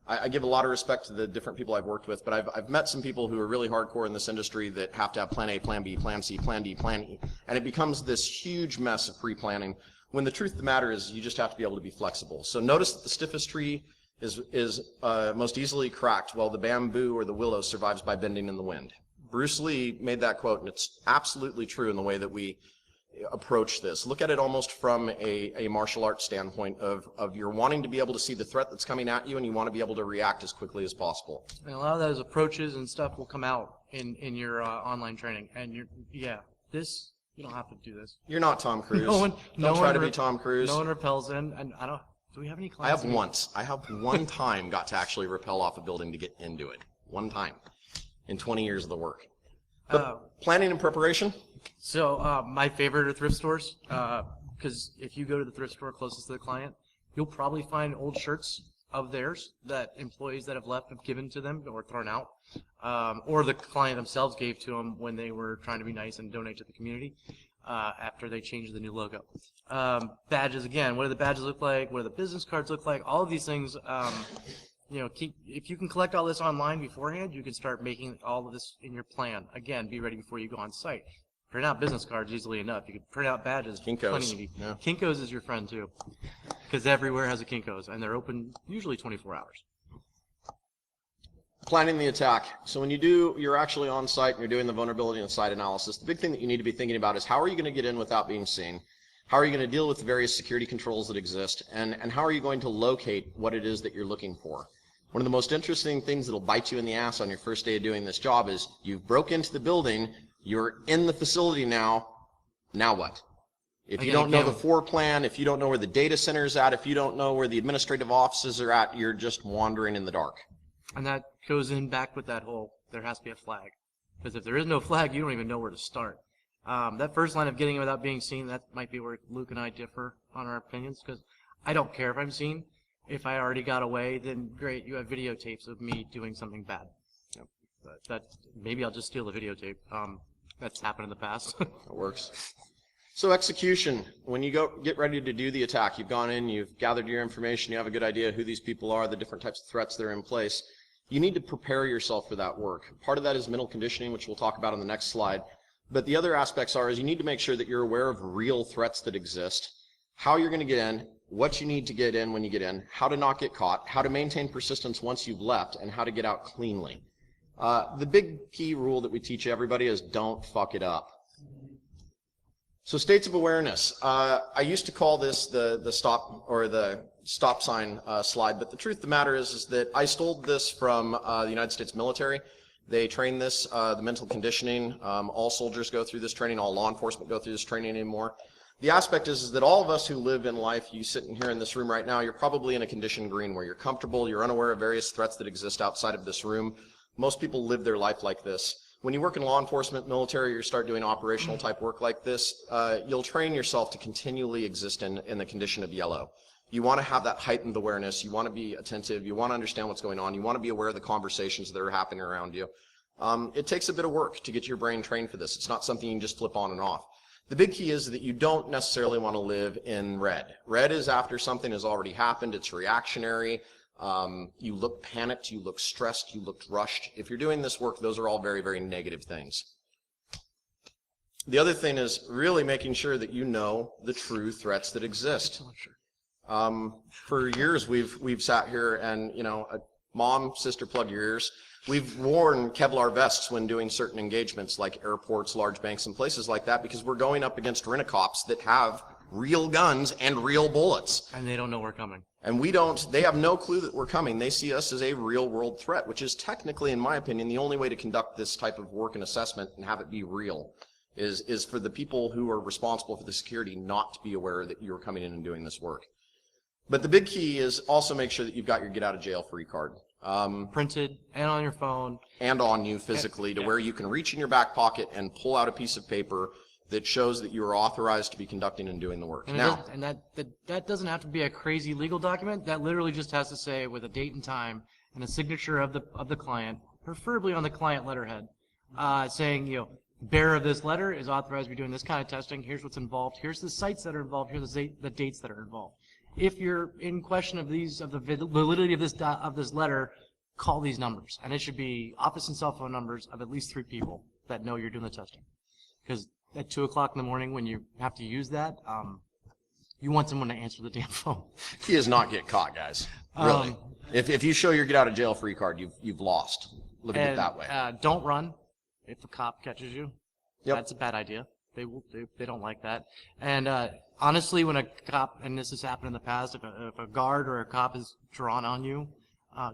I give a lot of respect to the different people I've worked with, but I've met some people who are really hardcore in this industry that have to have plan A, plan B, plan C, plan D, plan E, and it becomes this huge mess of pre-planning, when the truth of the matter is you just have to be able to be flexible. So notice that the stiffest tree is most easily cracked, while the bamboo or the willow survives by bending in the wind. Bruce Lee made that quote, and it's absolutely true in the way that we approach this. Look at it almost from a martial arts standpoint of you're wanting to be able to see the threat that's coming at you, and you want to be able to react as quickly as possible. And a lot of those approaches and stuff will come out in your online training. And you don't have to do this. You're not Tom Cruise. Don't try to be Tom Cruise. No one repels in, and I don't. Do we have any clients? I have one time got to actually rappel off a building to get into it. One time in 20 years of the work. But planning and preparation? So my favorite are thrift stores, because if you go to the thrift store closest to the client, you'll probably find old shirts of theirs that employees that have left have given to them or thrown out, or the client themselves gave to them when they were trying to be nice and donate to the community after they changed the new logo. Badges, again, what do the badges look like? What do the business cards look like? All of these things, if you can collect all this online beforehand, you can start making all of this in your plan. Again, be ready before you go on site. Print out business cards easily enough. You can print out badges. Kinko's. Yeah. Kinko's is your friend too, because everywhere has a Kinko's, and they're open usually 24 hours. Planning the attack. So when you're actually on site and you're doing the vulnerability and site analysis, the big thing that you need to be thinking about is how are you going to get in without being seen? How are you going to deal with the various security controls that exist? And how are you going to locate what it is that you're looking for? One of the most interesting things that'll bite you in the ass on your first day of doing this job is you've broke into the building, you're in the facility now what? If you don't know the floor plan, if you don't know where the data center is at, if you don't know where the administrative offices are at, you're just wandering in the dark. And that goes in back with that whole, there has to be a flag. Because if there is no flag, you don't even know where to start. That first line of getting in without being seen, that might be where Luke and I differ on our opinions, because I don't care if I'm seen. If I already got away, then great, you have videotapes of me doing something bad. Yep. But maybe I'll just steal the videotape. That's happened in the past. It works. So execution, when you get ready to do the attack, you've gone in, you've gathered your information, you have a good idea who these people are, the different types of threats that are in place. You need to prepare yourself for that work. Part of that is mental conditioning, which we'll talk about on the next slide. But the other aspects is you need to make sure that you're aware of real threats that exist, how you're going to get in, what you need to get in when you get in, how to not get caught, how to maintain persistence once you've left, and how to get out cleanly. The big key rule that we teach everybody is don't fuck it up. So states of awareness. I used to call this the stop sign slide, but the truth of the matter is that I stole this from the United States military. They train this, the mental conditioning. All soldiers go through this training. All law enforcement go through this training anymore. The aspect is that all of us who live in life, you sitting here in this room right now, you're probably in a condition green where you're comfortable, you're unaware of various threats that exist outside of this room. Most people live their life like this. when you work in law enforcement, military, you start doing operational type work like this, you'll train yourself to continually exist in the condition of yellow. You want to have that heightened awareness. You want to be attentive. You want to understand what's going on. You want to be aware of the conversations that are happening around you. It takes a bit of work to get your brain trained for this. It's not something you can just flip on and off. The big key is that you don't necessarily want to live in red. Red is after something has already happened. It's reactionary. You look panicked. You look stressed. You look rushed. If you're doing this work, those are all very, very negative things. The other thing is really making sure that you know the true threats that exist. For years, we've sat here and, you know, mom, sister, plug your ears. We've worn Kevlar vests when doing certain engagements like airports, large banks, and places like that because we're going up against rent-a-cops that have real guns and real bullets. And they don't know we're coming. And we don't, they have no clue that we're coming. They see us as a real-world threat, which is technically, in my opinion, the only way to conduct this type of work and assessment and have it be real is for the people who are responsible for the security not to be aware that you're coming in and doing this work. But the big key is also make sure that you've got your get-out-of-jail-free card. Printed and on your phone. And on you physically to where you can reach in your back pocket and pull out a piece of paper that shows that you are authorized to be conducting and doing the work. And, that doesn't have to be a crazy legal document. That literally just has to say with a date and time and a signature of the client, preferably on the client letterhead, saying, you know, bearer of this letter is authorized to be doing this kind of testing. Here's what's involved. Here's the sites that are involved. Here's the dates that are involved. If you're in question of the validity of this letter, call these numbers, and it should be office and cell phone numbers of at least 3 people that know you're doing the testing. Because at 2 o'clock in the morning, when you have to use that, you want someone to answer the damn phone. He does not get caught, guys. Really. If you show your get out of jail free card, you've lost. Look at it that way. Don't run if a cop catches you. Yep. That's a bad idea. They don't like that. And honestly, when a cop, and this has happened in the past, if a guard or a cop is drawn on you,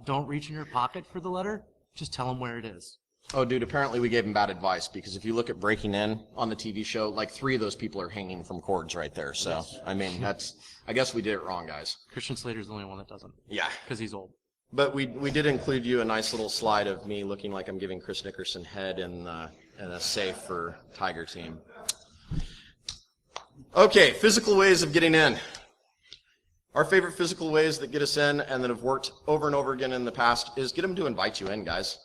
don't reach in your pocket for the letter. Just tell them where it is. Oh, dude, apparently we gave him bad advice because if you look at Breaking In on the TV show, like 3 of those people are hanging from cords right there. So, yes. I mean, I guess we did it wrong, guys. Christian Slater's the only one that doesn't. Yeah. Because he's old. But we did include you a nice little slide of me looking like I'm giving Chris Nickerson head in a safe for Tiger Team. Okay, physical ways of getting in. Our favorite physical ways that get us in and that have worked over and over again in the past is get them to invite you in, guys.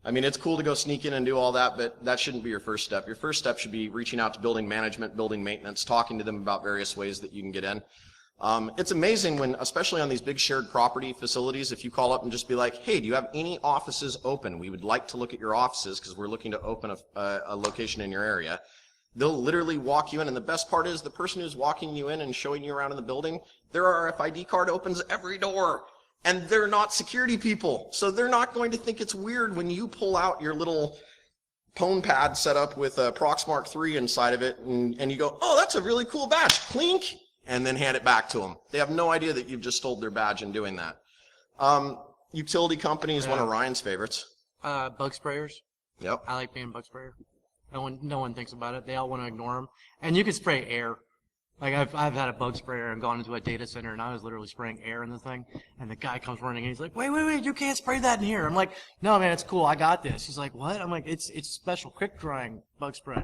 I mean, it's cool to go sneak in and do all that, but that shouldn't be your first step. Your first step should be reaching out to building management, building maintenance, talking to them about various ways that you can get in. It's amazing when, especially on these big shared property facilities, if you call up and just be like, hey, do you have any offices open? We would like to look at your offices because we're looking to open a location in your area. They'll literally walk you in, and the best part is the person who's walking you in and showing you around in the building, their RFID card opens every door, and they're not security people, so they're not going to think it's weird when you pull out your little phone pad set up with a Proxmark 3 inside of it, and you go, oh, that's a really cool badge, clink, and then hand it back to them. They have no idea that you've just stole their badge in doing that. Utility company is one of Ryan's favorites. Bug sprayers. Yep. I like being bug sprayer. No one thinks about it. They all want to ignore them. And you can spray air. Like I've had a bug sprayer and gone into a data center and I was literally spraying air in the thing. And the guy comes running and he's like, wait, you can't spray that in here. I'm like, no man, it's cool. I got this. He's like, what? I'm like, it's special quick drying bug spray.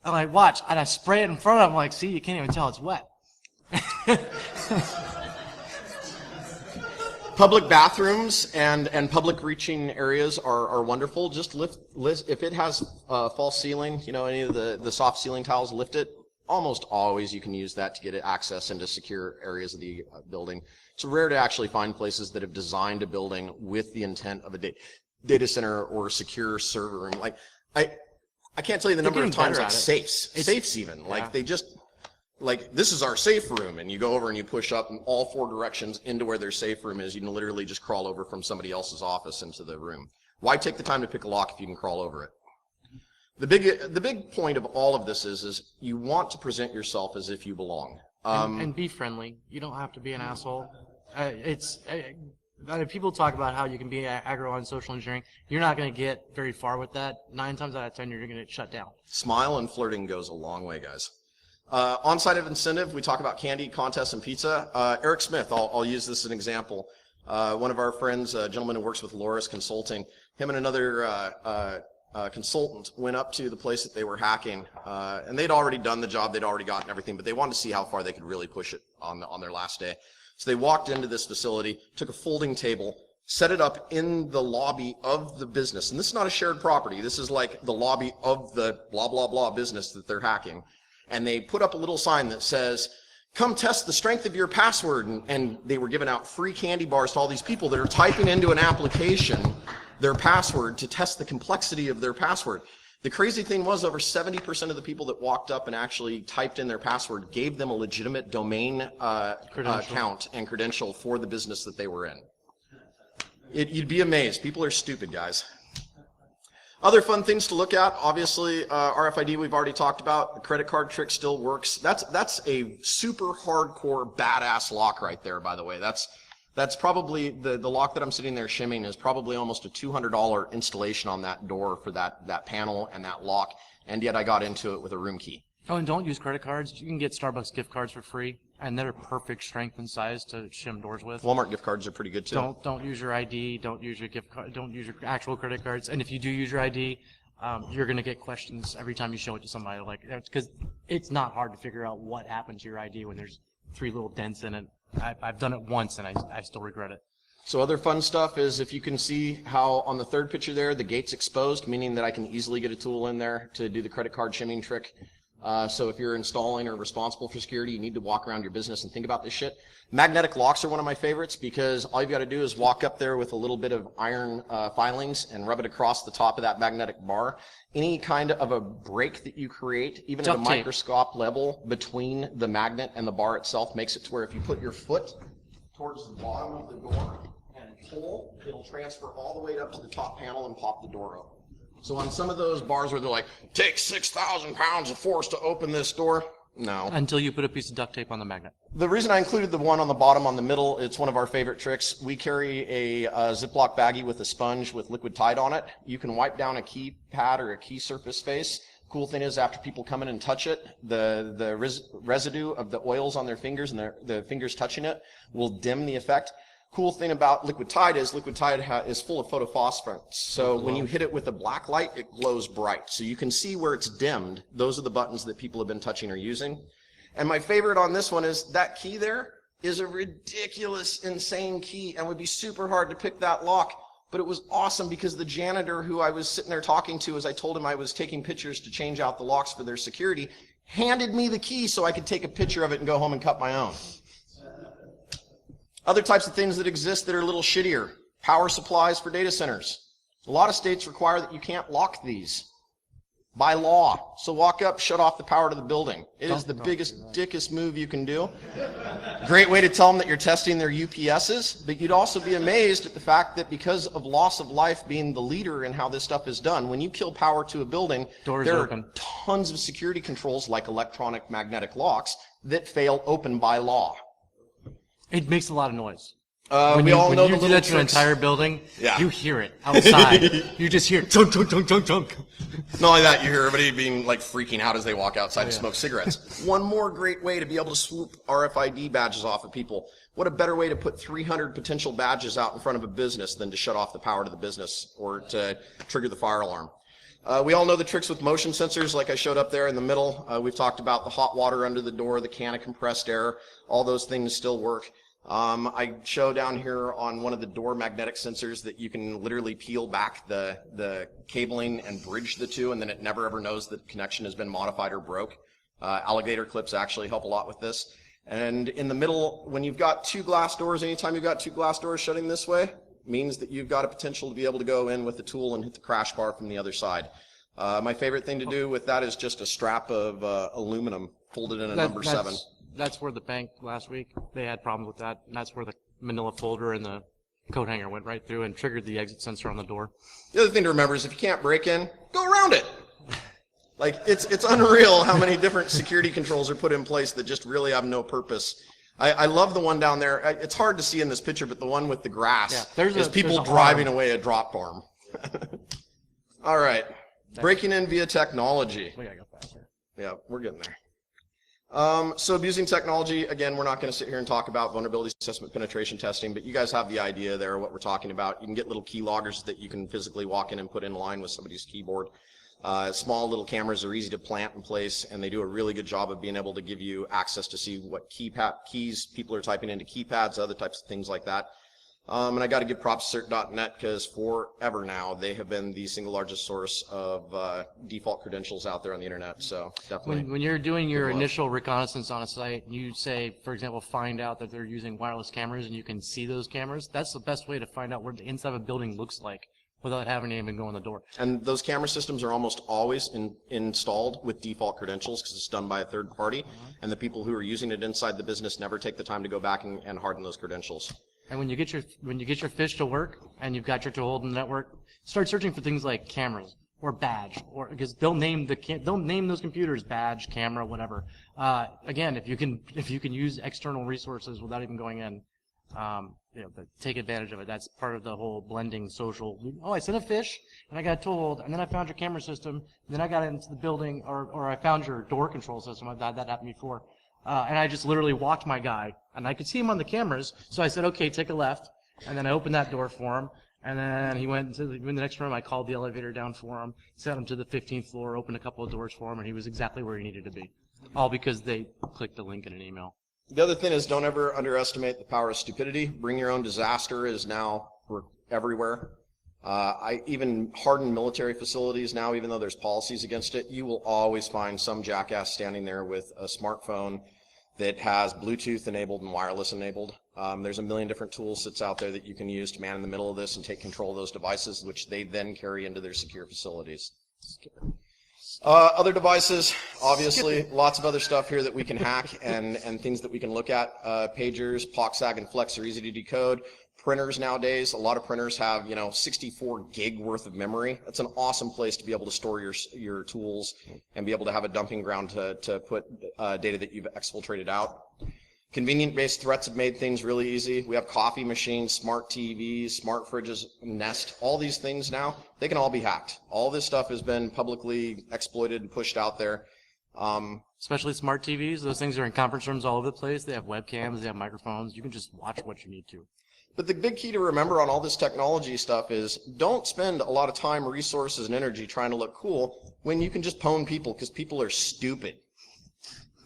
I'm like, watch. And I spray it in front of him. I'm like, see, you can't even tell it's wet. Public bathrooms and public reaching areas are wonderful. Just lift if it has false ceiling, you know, any of the soft ceiling tiles, lift it. Almost always you can use that to get access into secure areas of the building. It's rare to actually find places that have designed a building with the intent of a data center or a secure server room. Like I can't tell you the number of times like safes even. Like they just like, this is our safe room, and you go over and you push up in all 4 directions into where their safe room is. You can literally just crawl over from somebody else's office into the room. Why take the time to pick a lock if you can crawl over it? The big point of all of this is you want to present yourself as if you belong. And be friendly. You don't have to be an asshole. People talk about how you can be aggro on social engineering. You're not going to get very far with that. 9 times out of 10, you're going to get shut down. Smile and flirting goes a long way, guys. On-site incentive, we talk about candy, contests, and pizza. Eric Smith, I'll use this as an example. One of our friends, a gentleman who works with Loris Consulting, him and another consultant went up to the place that they were hacking, and they'd already done the job, they'd already gotten everything, but they wanted to see how far they could really push it on their last day. So they walked into this facility, took a folding table, set it up in the lobby of the business. And this is not a shared property. This is like the lobby of the blah, blah, blah business that they're hacking. And they put up a little sign that says, come test the strength of your password. And they were giving out free candy bars to all these people that are typing into an application their password to test the complexity of their password. The crazy thing was over 70% of the people that walked up and actually typed in their password gave them a legitimate domain account and credential for the business that they were in. You'd be amazed. People are stupid, guys. Other fun things to look at, obviously, RFID we've already talked about. The credit card trick still works. That's a super hardcore badass lock right there, by the way. That's probably, the lock that I'm sitting there shimming is probably almost a $200 installation on that door for that panel and that lock, and yet I got into it with a room key. Oh, and don't use credit cards. You can get Starbucks gift cards for free, and they're perfect strength and size to shim doors with. Walmart gift cards are pretty good too. Don't use your ID. Don't use your gift card. Don't use your actual credit cards. And if you do use your ID, you're gonna get questions every time you show it to somebody. Like, because it's not hard to figure out what happened to your ID when there's 3 little dents in it. I've done it once and I still regret it. So other fun stuff is, if you can see how on the third picture there, the gate's exposed, meaning that I can easily get a tool in there to do the credit card shimming trick. So if you're installing or responsible for security, you need to walk around your business and think about this shit. Magnetic locks are one of my favorites because all you've got to do is walk up there with a little bit of iron filings and rub it across the top of that magnetic bar. Any kind of a break that you create, even at a microscope level between the magnet and the bar itself, makes it to where if you put your foot towards the bottom of the door and pull, it'll transfer all the way up to the top panel and pop the door open. So on some of those bars where they're like, take 6,000 pounds of force to open this door, no. Until you put a piece of duct tape on the magnet. The reason I included the one on the bottom on the middle, it's one of our favorite tricks. We carry a Ziploc baggie with a sponge with liquid Tide on it. You can wipe down a keypad or a key surface face. Cool thing is, after people come in and touch it, the residue of the oils on their fingers and the fingers touching it will dim the effect. Cool thing about liquid Tide is is full of photophosphorescence. So when you hit it with a black light, it glows bright. So you can see where it's dimmed. Those are the buttons that people have been touching or using. And my favorite on this one is that key there is a ridiculous, insane key and would be super hard to pick that lock. But it was awesome because the janitor who I was sitting there talking to as I told him I was taking pictures to change out the locks for their security handed me the key so I could take a picture of it and go home and cut my own. Other types of things that exist that are a little shittier. Power supplies for data centers. A lot of states require that you can't lock these by law. So walk up, shut off the power to the building. It is the biggest, dickest move you can do. Great way to tell them that you're testing their UPSs, but you'd also be amazed at the fact that because of loss of life being the leader in how this stuff is done, when you kill power to a building, there are tons of security controls like electronic magnetic locks that fail open by law. It makes a lot of noise. When you do that to an entire building, you hear it outside. You just hear tunk, tunk, tunk, tunk, tunk. Not only that, you hear everybody being like freaking out as they walk outside to smoke cigarettes. One more great way to be able to swoop RFID badges off of people. What a better way to put 300 potential badges out in front of a business than to shut off the power to the business or to trigger the fire alarm. We all know the tricks with motion sensors like I showed up there in the middle. We've talked about the hot water under the door, the can of compressed air. All those things still work. I show down here on one of the door magnetic sensors that you can literally peel back the cabling and bridge the two, and then it never ever knows that the connection has been modified or broke. Alligator clips actually help a lot with this. And in the middle, when you've got 2 glass doors, anytime you've got 2 glass doors shutting this way, means that you've got a potential to be able to go in with the tool and hit the crash bar from the other side. My favorite thing to do with that is just a strap of aluminum folded in a number 7. That's where the bank last week, they had problems with that. And that's where the manila folder and the coat hanger went right through and triggered the exit sensor on the door. The other thing to remember is if you can't break in, go around it. Like, it's unreal how many different security controls are put in place that just really have no purpose. I love the one down there. It's hard to see in this picture, but the one with the grass is people driving away a drop bomb. All right. Breaking in via technology. We gotta go faster. Yeah, we're getting there. So abusing technology, again, we're not going to sit here and talk about vulnerability assessment penetration testing, but you guys have the idea there, what we're talking about. You can get little key loggers that you can physically walk in and put in line with somebody's keyboard. Small little cameras are easy to plant in place, and they do a really good job of being able to give you access to see what keys people are typing into keypads, other types of things like that. And I got to give props to cert.net, because forever now they have been the single largest source of default credentials out there on the internet. So definitely. When you're doing your initial reconnaissance on a site, and you say, for example, find out that they're using wireless cameras, and you can see those cameras, that's the best way to find out what the inside of a building looks like without having to even go in the door. And those camera systems are almost always installed with default credentials, because it's done by a third party, and the people who are using it inside the business never take the time to go back and harden those credentials. And when you get your fish to work and you've got your toehold in the network, start searching for things like cameras or badge, or because they'll name those computers badge, camera, whatever. Again, if you can use external resources without even going in, take advantage of it. That's part of the whole blending social. Oh, I sent a fish and I got a toehold, and then I found your camera system, and then I got into the building, or I found your door control system. I've had that happen before. And I just literally walked my guy, and I could see him on the cameras, so I said, okay, take a left, and then I opened that door for him, and then he went into the next room. I called the elevator down for him, sent him to the 15th floor, opened a couple of doors for him, and he was exactly where he needed to be, all because they clicked a link in an email. The other thing is, don't ever underestimate the power of stupidity. Bring your own disaster is now everywhere. Even hardened military facilities now, even though there's policies against it, you will always find some jackass standing there with a smartphone that has Bluetooth enabled and wireless enabled. There's a million different tools that's out there that you can use to man in the middle of this and take control of those devices, which they then carry into their secure facilities. Other devices, obviously, lots of other stuff here that we can hack and things that we can look at. Pagers, POC, SAG, and Flex are easy to decode. Printers nowadays, a lot of printers have 64 gig worth of memory. That's an awesome place to be able to store your tools and be able to have a dumping ground to put data that you've exfiltrated out. Convenient-based threats have made things really easy. We have coffee machines, smart TVs, smart fridges, Nest, all these things now, they can all be hacked. All this stuff has been publicly exploited and pushed out there. Especially smart TVs, those things are in conference rooms all over the place. They have webcams, they have microphones. You can just watch what you need to. But the big key to remember on all this technology stuff is don't spend a lot of time, resources, and energy trying to look cool when you can just pwn people, because people are stupid.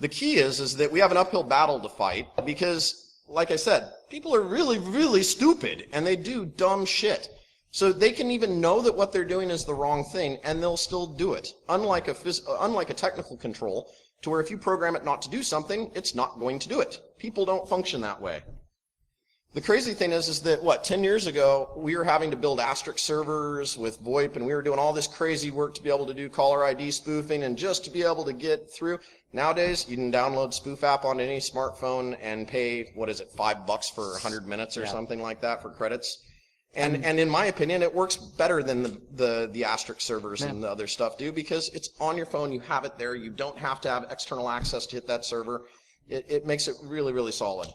The key is that we have an uphill battle to fight because, like I said, people are really, really stupid, and they do dumb shit. So they can even know that what they're doing is the wrong thing, and they'll still do it. Unlike a technical control, to where if you program it not to do something, it's not going to do it. People don't function that way. The crazy thing is that, 10 years ago, we were having to build asterisk servers with VoIP, and we were doing all this crazy work to be able to do caller ID spoofing and just to be able to get through. Nowadays, you can download Spoof app on any smartphone and pay, $5 for 100 minutes or something like that for credits. And in my opinion, it works better than the asterisk servers and the other stuff do, because it's on your phone, you have it there, you don't have to have external access to hit that server. It makes it really, really solid.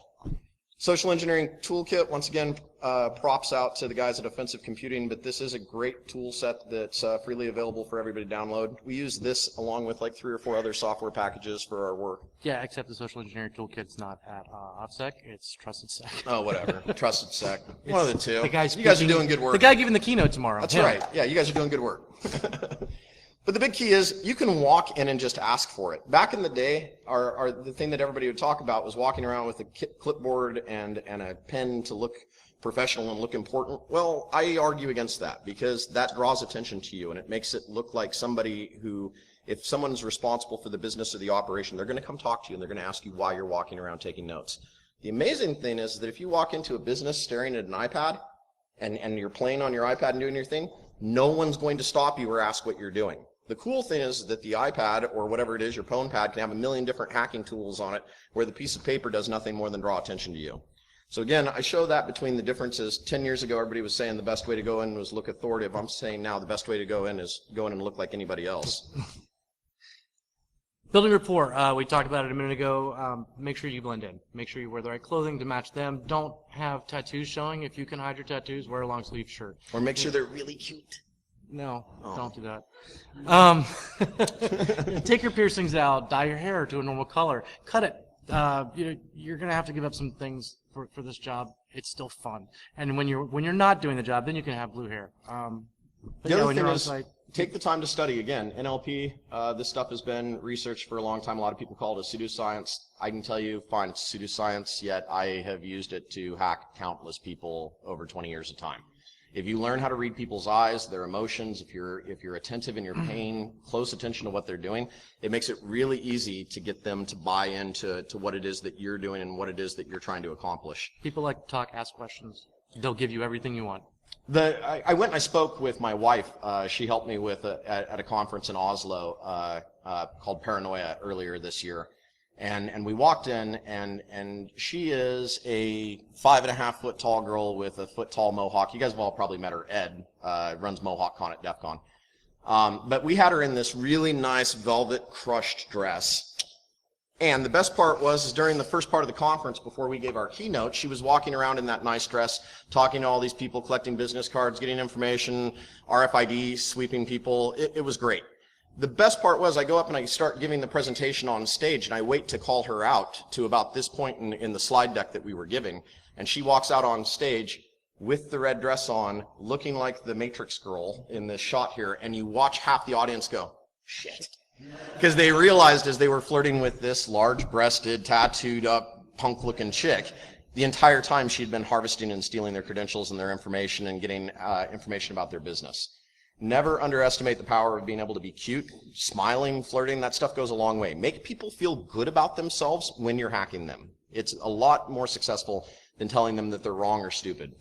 Social Engineering Toolkit, once again, props out to the guys at Offensive Computing, but this is a great tool set that's freely available for everybody to download. We use this along with 3 or 4 other software packages for our work. Yeah, except the Social Engineering Toolkit's not at OffSec, it's TrustedSec. Oh, whatever. TrustedSec. One of the two. You guys are doing good work. The guy giving the keynote tomorrow. That's right. Yeah, you guys are doing good work. But the big key is you can walk in and just ask for it. Back in the day, the thing that everybody would talk about was walking around with a clipboard and a pen to look professional and look important. Well, I argue against that, because that draws attention to you, and it makes it look like somebody who, if someone's responsible for the business or the operation, they're going to come talk to you and they're going to ask you why you're walking around taking notes. The amazing thing is that if you walk into a business staring at an iPad and you're playing on your iPad and doing your thing, no one's going to stop you or ask what you're doing. The cool thing is that the iPad, or whatever it is, your phone pad, can have a million different hacking tools on it, where the piece of paper does nothing more than draw attention to you. So again, I show that between the differences. 10 years ago, everybody was saying the best way to go in was look authoritative. I'm saying now the best way to go in is go in and look like anybody else. Building rapport, we talked about it a minute ago. Make sure you blend in. Make sure you wear the right clothing to match them. Don't have tattoos showing. If you can hide your tattoos, wear a long sleeve shirt. Or make sure they're really cute. No, Oh. don't do that. Take your piercings out, dye your hair to a normal color, cut it. You're gonna have to give up some things for this job. It's still fun, and when you're not doing the job, then you can have blue hair. The other when thing you're on is, site, take the time to study. Again, NLP, this stuff has been researched for a long time. A lot of people call it a pseudoscience. I can tell you, fine, it's pseudoscience, yet I have used it to hack countless people over 20 years of time. If you learn how to read people's eyes, their emotions, if you're attentive and you're paying close attention to what they're doing, it makes it really easy to get them to buy into what it is that you're doing and what it is that you're trying to accomplish. people like to talk, ask questions. They'll give you everything you want. I went and I spoke with my wife. She helped me with at a conference in Oslo called Paranoia earlier this year. And we walked in, and she is a 5.5 foot tall girl with a foot tall mohawk. You guys have all probably met her. Ed runs MohawkCon at DEF CON. But we had her in this really nice velvet crushed dress. And the best part was during the first part of the conference, before we gave our keynote, she was walking around in that nice dress, talking to all these people, collecting business cards, getting information, RFID, sweeping people. It was great. The best part was I go up and I start giving the presentation on stage, and I wait to call her out to about this point in the slide deck that we were giving. And she walks out on stage with the red dress on, looking like the Matrix girl in this shot here, and you watch half the audience go, shit. Because they realized as they were flirting with this large-breasted, tattooed-up, punk-looking chick, the entire time she'd been harvesting and stealing their credentials and their information and getting information about their business. Never underestimate the power of being able to be cute, smiling, flirting. That stuff goes a long way. Make people feel good about themselves when you're hacking them. It's a lot more successful than telling them that they're wrong or stupid.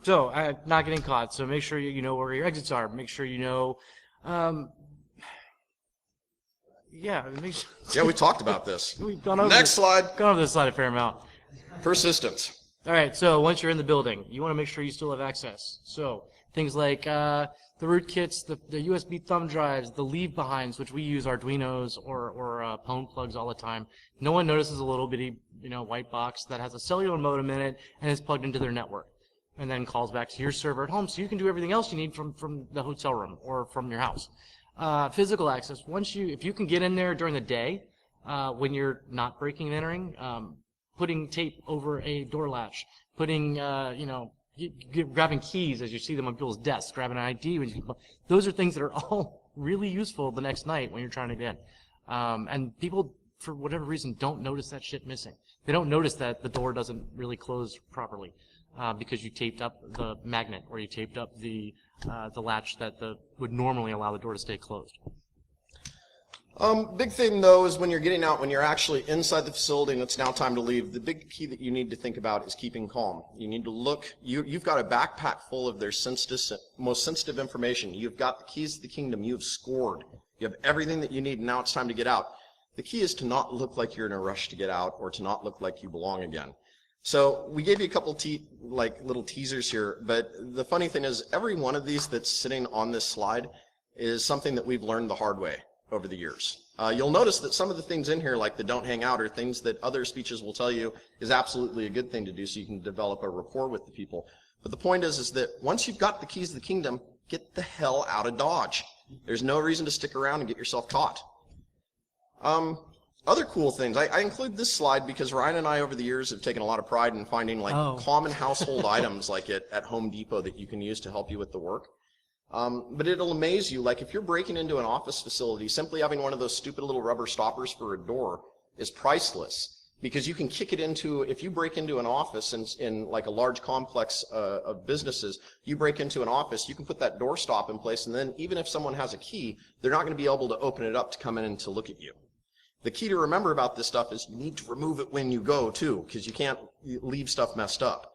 So, not getting caught. So make sure you know where your exits are. Make sure you know. Yeah, we talked about this. We've gone over Next slide. Gone over this slide a fair amount. Persistence. All right. So once you're in the building, you want to make sure you still have access. So things like the rootkits, the USB thumb drives, the leave behinds, which we use Arduinos or phone plugs all the time. No one notices a little bitty white box that has a cellular modem in it and is plugged into their network, and then calls back to your server at home, so you can do everything else you need from the hotel room or from your house. Physical access. If you can get in there during the day when you're not breaking and entering, putting tape over a door latch, putting grabbing keys as you see them on people's desks, grabbing an ID. Those are things that are all really useful the next night when you're trying to get in. And people, for whatever reason, don't notice that shit missing. They don't notice that the door doesn't really close properly because you taped up the magnet or you taped up the latch that would normally allow the door to stay closed. Big thing, though, is when you're getting out, when you're actually inside the facility and it's now time to leave, the big key that you need to think about is keeping calm. You need to look. You've got a backpack full of their most sensitive information. You've got the keys to the kingdom. You've scored. You have everything that you need, and now it's time to get out. The key is to not look like you're in a rush to get out or to not look like you belong again. So we gave you a couple little teasers here, but the funny thing is every one of these that's sitting on this slide is something that we've learned the hard way over the years. You'll notice that some of the things in here, like the don't hang out, are things that other speeches will tell you is absolutely a good thing to do so you can develop a rapport with the people. But the point is that once you've got the keys to the kingdom, get the hell out of Dodge. There's no reason to stick around and get yourself caught. Other cool things. I include this slide because Ryan and I over the years have taken a lot of pride in finding common household items like at Home Depot that you can use to help you with the work. But it'll amaze you, like if you're breaking into an office facility, simply having one of those stupid little rubber stoppers for a door is priceless, because you can kick it into, if you break into an office in like a large complex of businesses, you break into an office, you can put that door stop in place, and then even if someone has a key, they're not going to be able to open it up to come in and to look at you. The key to remember about this stuff is you need to remove it when you go too, because you can't leave stuff messed up.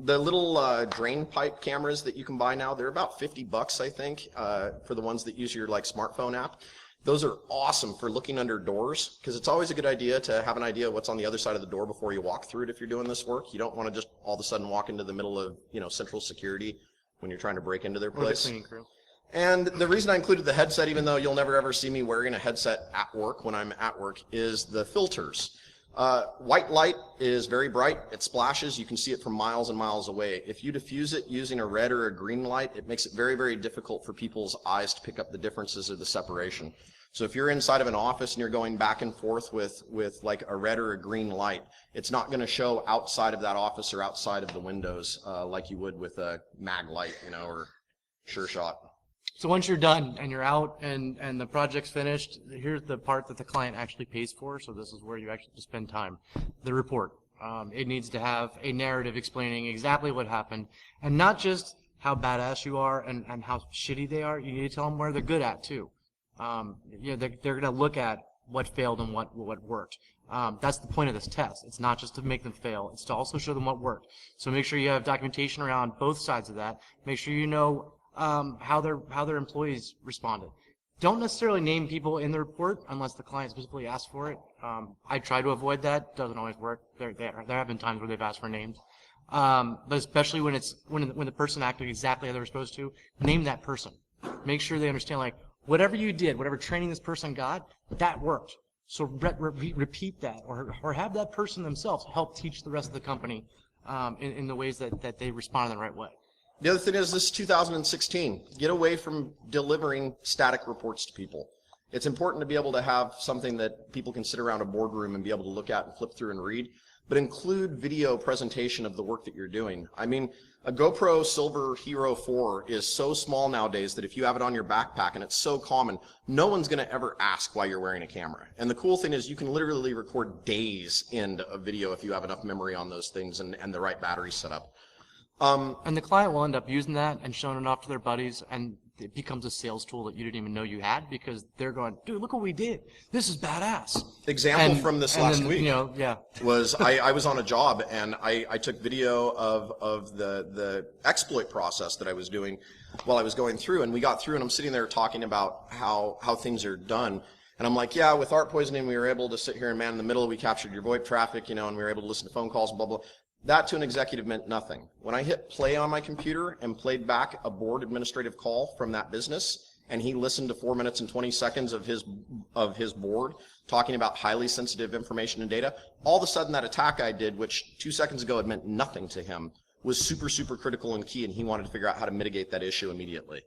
The little drain pipe cameras that you can buy now, they're about $50, I think, for the ones that use your smartphone app. Those are awesome for looking under doors, because it's always a good idea to have an idea of what's on the other side of the door before you walk through it if you're doing this work. You don't want to just all of a sudden walk into the middle of central security when you're trying to break into their place. Or the cleaning crew. And the reason I included the headset, even though you'll never ever see me wearing a headset at work when I'm at work, is the filters. White light is very bright. It splashes. You can see it from miles and miles away. If you diffuse it using a red or a green light, it makes it very, very difficult for people's eyes to pick up the differences or the separation. So if you're inside of an office and you're going back and forth with like a red or a green light, it's not going to show outside of that office or outside of the windows like you would with a mag light, or Sure Shot. So once you're done and you're out and the project's finished, here's the part that the client actually pays for. So this is where you actually spend time. The report. It needs to have a narrative explaining exactly what happened, and not just how badass you are and how shitty they are. You need to tell them where they're good at too. They're going to look at what failed and what worked. That's the point of this test. It's not just to make them fail. It's to also show them what worked. So make sure you have documentation around both sides of that. Make sure you know how their employees responded. Don't necessarily name people in the report unless the client specifically asks for it. I try to avoid that. Doesn't always work. There have been times where they've asked for names, but especially when the person acted exactly how they were supposed to, name that person. Make sure they understand, like, whatever you did, whatever training this person got, that worked. So repeat that, or have that person themselves help teach the rest of the company in the ways that they respond in the right way. The other thing is, this is 2016. Get away from delivering static reports to people. It's important to be able to have something that people can sit around a boardroom and be able to look at and flip through and read, but include video presentation of the work that you're doing. I mean, a GoPro Silver Hero 4 is so small nowadays that if you have it on your backpack, and it's so common, no one's going to ever ask why you're wearing a camera. And the cool thing is you can literally record days in a video if you have enough memory on those things and the right battery setup. And the client will end up using that and showing it off to their buddies, and it becomes a sales tool that you didn't even know you had, because they're going, dude, look what we did. This is badass. Example from this last week yeah. was I was on a job, and I took video of the exploit process that I was doing while I was going through, and we got through, and I'm sitting there talking about how things are done. And I'm like, yeah, with art poisoning, we were able to sit here and man in the middle. We captured your VoIP traffic, and we were able to listen to phone calls, blah, blah. That to an executive meant nothing. When I hit play on my computer and played back a board administrative call from that business, and he listened to 4 minutes and 20 seconds of his board talking about highly sensitive information and data, all of a sudden that attack I did, which 2 seconds ago had meant nothing to him, was super, super critical and key, and he wanted to figure out how to mitigate that issue immediately.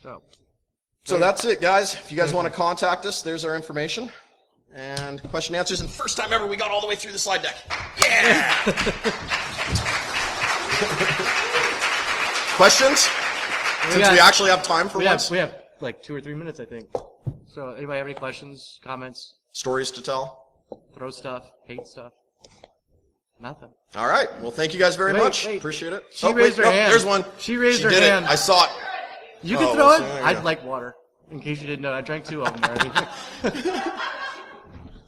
So that's it, guys. If you guys want to contact us, there's our information. And question and answers, and first time ever we got all the way through the slide deck. Yeah! Questions? Since we actually have time for once. We have like 2 or 3 minutes, I think. So anybody have any questions, comments? Stories to tell? Throw stuff, hate stuff? Nothing. All right. Well, thank you guys very much. Appreciate it. She raised her hand. There's one. She raised her did hand. It. I saw it. You can throw it? I'd like water. In case you didn't know, I drank 2 of them already.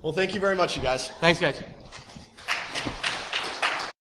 Well, thank you very much, you guys. Thanks, guys.